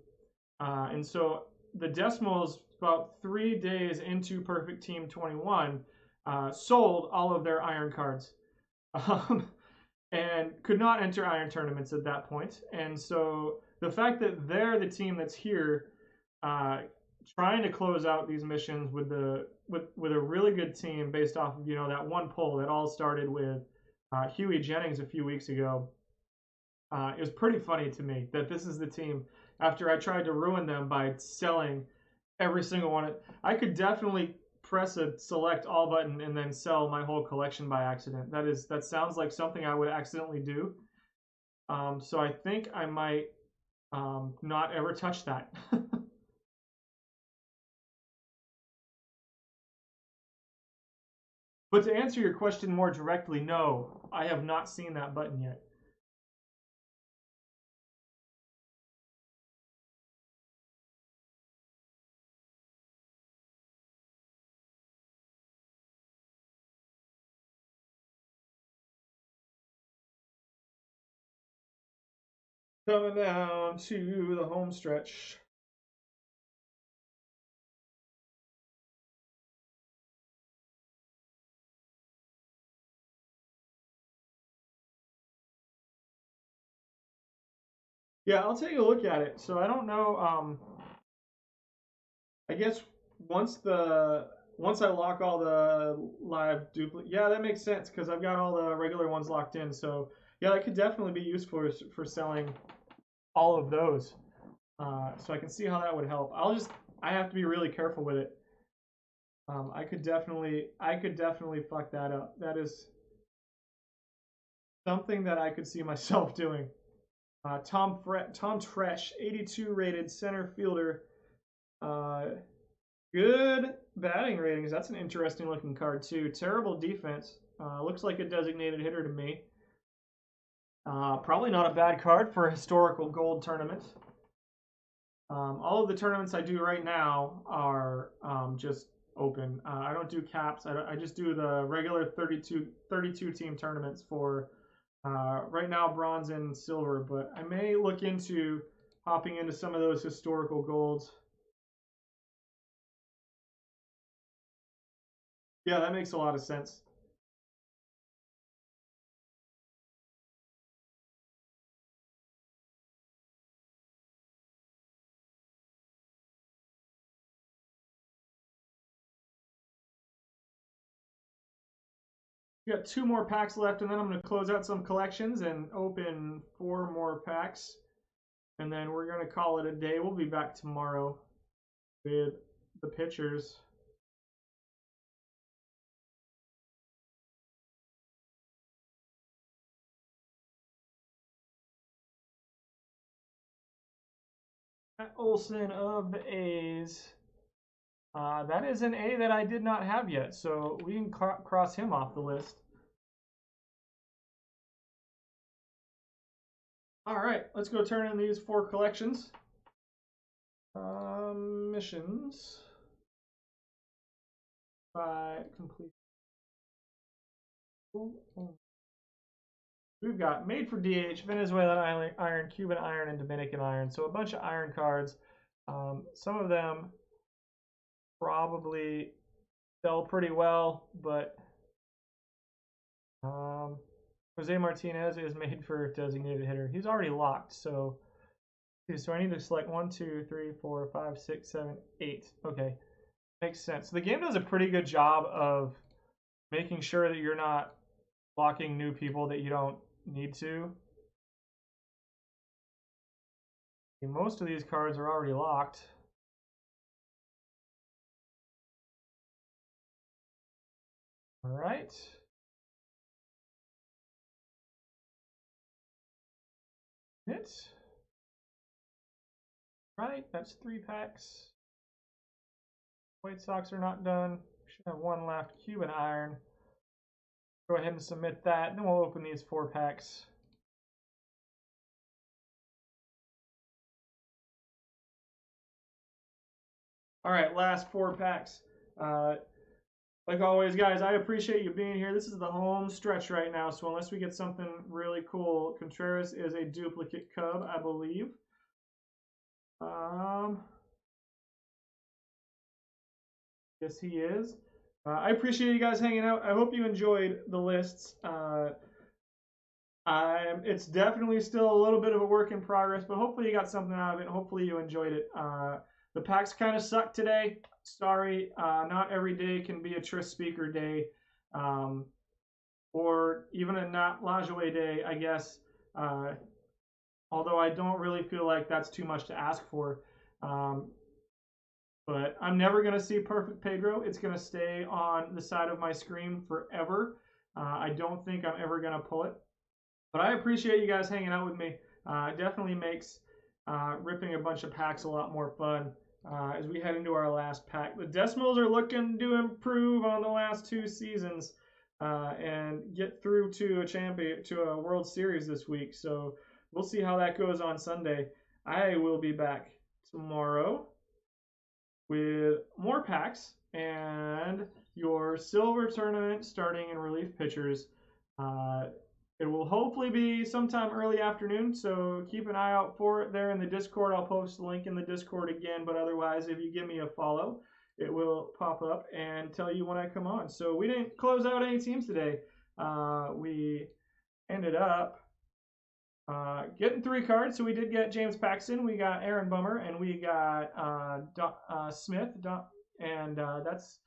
And so the decimals, about 3 days into Perfect Team 21, sold all of their iron cards. And could not enter iron tournaments at that point. And so the fact that they're the team that's here trying to close out these missions with a really good team based off of that one poll that all started with Huey Jennings a few weeks ago, it was pretty funny to me that this is the team after I tried to ruin them by selling every single one. I could definitely press a select all button and then sell my whole collection by accident. That sounds like something I would accidentally do. So I think I might not ever touch that. But to answer your question more directly, no, I have not seen that button yet. Coming down to the home stretch. Yeah, I'll take a look at it. So I don't know. I guess once I lock all the live duplicate, yeah, that makes sense because I've got all the regular ones locked in. So yeah, that could definitely be useful for selling all of those. So I can see how that would help. I have to be really careful with it. I could definitely fuck that up. That is something that I could see myself doing. Tom Tresh, 82 rated center fielder. Good batting ratings. That's an interesting looking card too. Terrible defense. Looks like a designated hitter to me. Probably not a bad card for a historical gold tournament. All of the tournaments I do right now are just open. I don't do caps. I just do the regular 32 team tournaments for right now bronze and silver, but I may look into hopping into some of those historical golds. Yeah, that makes a lot of sense. We got 2 more packs left, and then I'm going to close out some collections and open 4 more packs. And then we're going to call it a day. We'll be back tomorrow with the pitchers. Matt Olson of the A's. That is an A that I did not have yet, so we can cross him off the list. All right, let's go turn in these 4 collections. Missions by complete. We've got made for DH, Venezuelan iron, Cuban iron, and Dominican iron. So a bunch of iron cards. Some of them probably sell pretty well, but Jose Martinez is made for designated hitter. He's already locked, so I need to select 1, 2, 3, 4, 5, 6, 7, 8. Okay, makes sense. So the game does a pretty good job of making sure that you're not locking new people that you don't need to. Most of these cards are already locked. All right. Hit. Right, that's 3 packs. White Sox are not done. We should have 1 left. Cuban iron. Go ahead and submit that. Then we'll open these 4 packs. All right, last 4 packs. Like always, guys, I appreciate you being here. This is the home stretch right now, so unless we get something really cool, Contreras is a duplicate Cub, I believe. Yes, he is. I appreciate you guys hanging out. I hope you enjoyed the lists. It's definitely still a little bit of a work in progress, but hopefully you got something out of it. Hopefully you enjoyed it. The packs kind of sucked today. Sorry, not every day can be a Tris Speaker day, or even a not Lajoie day, I guess. Although I don't really feel like that's too much to ask for. But I'm never going to see Perfect Pedro. It's going to stay on the side of my screen forever. I don't think I'm ever going to pull it. But I appreciate you guys hanging out with me. It definitely makes ripping a bunch of packs a lot more fun as we head into our last pack. The decimals are looking to improve on the last 2 seasons and get through to a World Series this week. So we'll see how that goes on Sunday. I will be back tomorrow with more packs and your silver tournament starting in relief pitchers. It will hopefully be sometime early afternoon, so keep an eye out for it there in the Discord. I'll post the link in the Discord again, but otherwise, if you give me a follow, it will pop up and tell you when I come on. So we didn't close out any teams today. We ended up getting 3 cards. So we did get James Paxton, we got Aaron Bummer, and we got Smith, and that's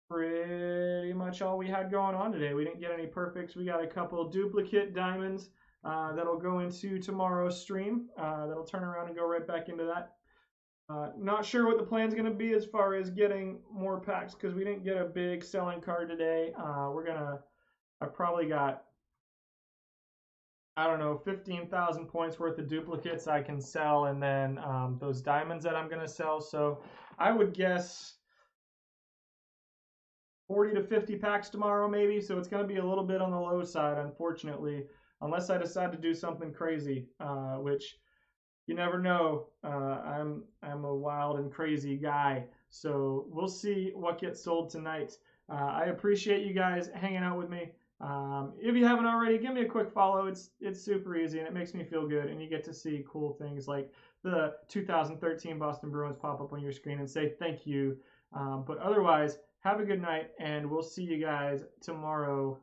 pretty much all we had going on today. We didn't get any perfects. We got a couple duplicate diamonds that'll go into tomorrow's stream. That'll turn around and go right back into that. Not sure what the plan's going to be as far as getting more packs because we didn't get a big selling card today. I probably got, I don't know, 15,000 points worth of duplicates I can sell, and then those diamonds that I'm going to sell. So I would guess 40 to 50 packs tomorrow maybe, so it's going to be a little bit on the low side, unfortunately, unless I decide to do something crazy, which you never know. I'm a wild and crazy guy. So we'll see what gets sold tonight. I appreciate you guys hanging out with me. If you haven't already, give me a quick follow. It's super easy and it makes me feel good, and you get to see cool things like the 2013 Boston Bruins pop up on your screen and say thank you. But otherwise, have a good night, and we'll see you guys tomorrow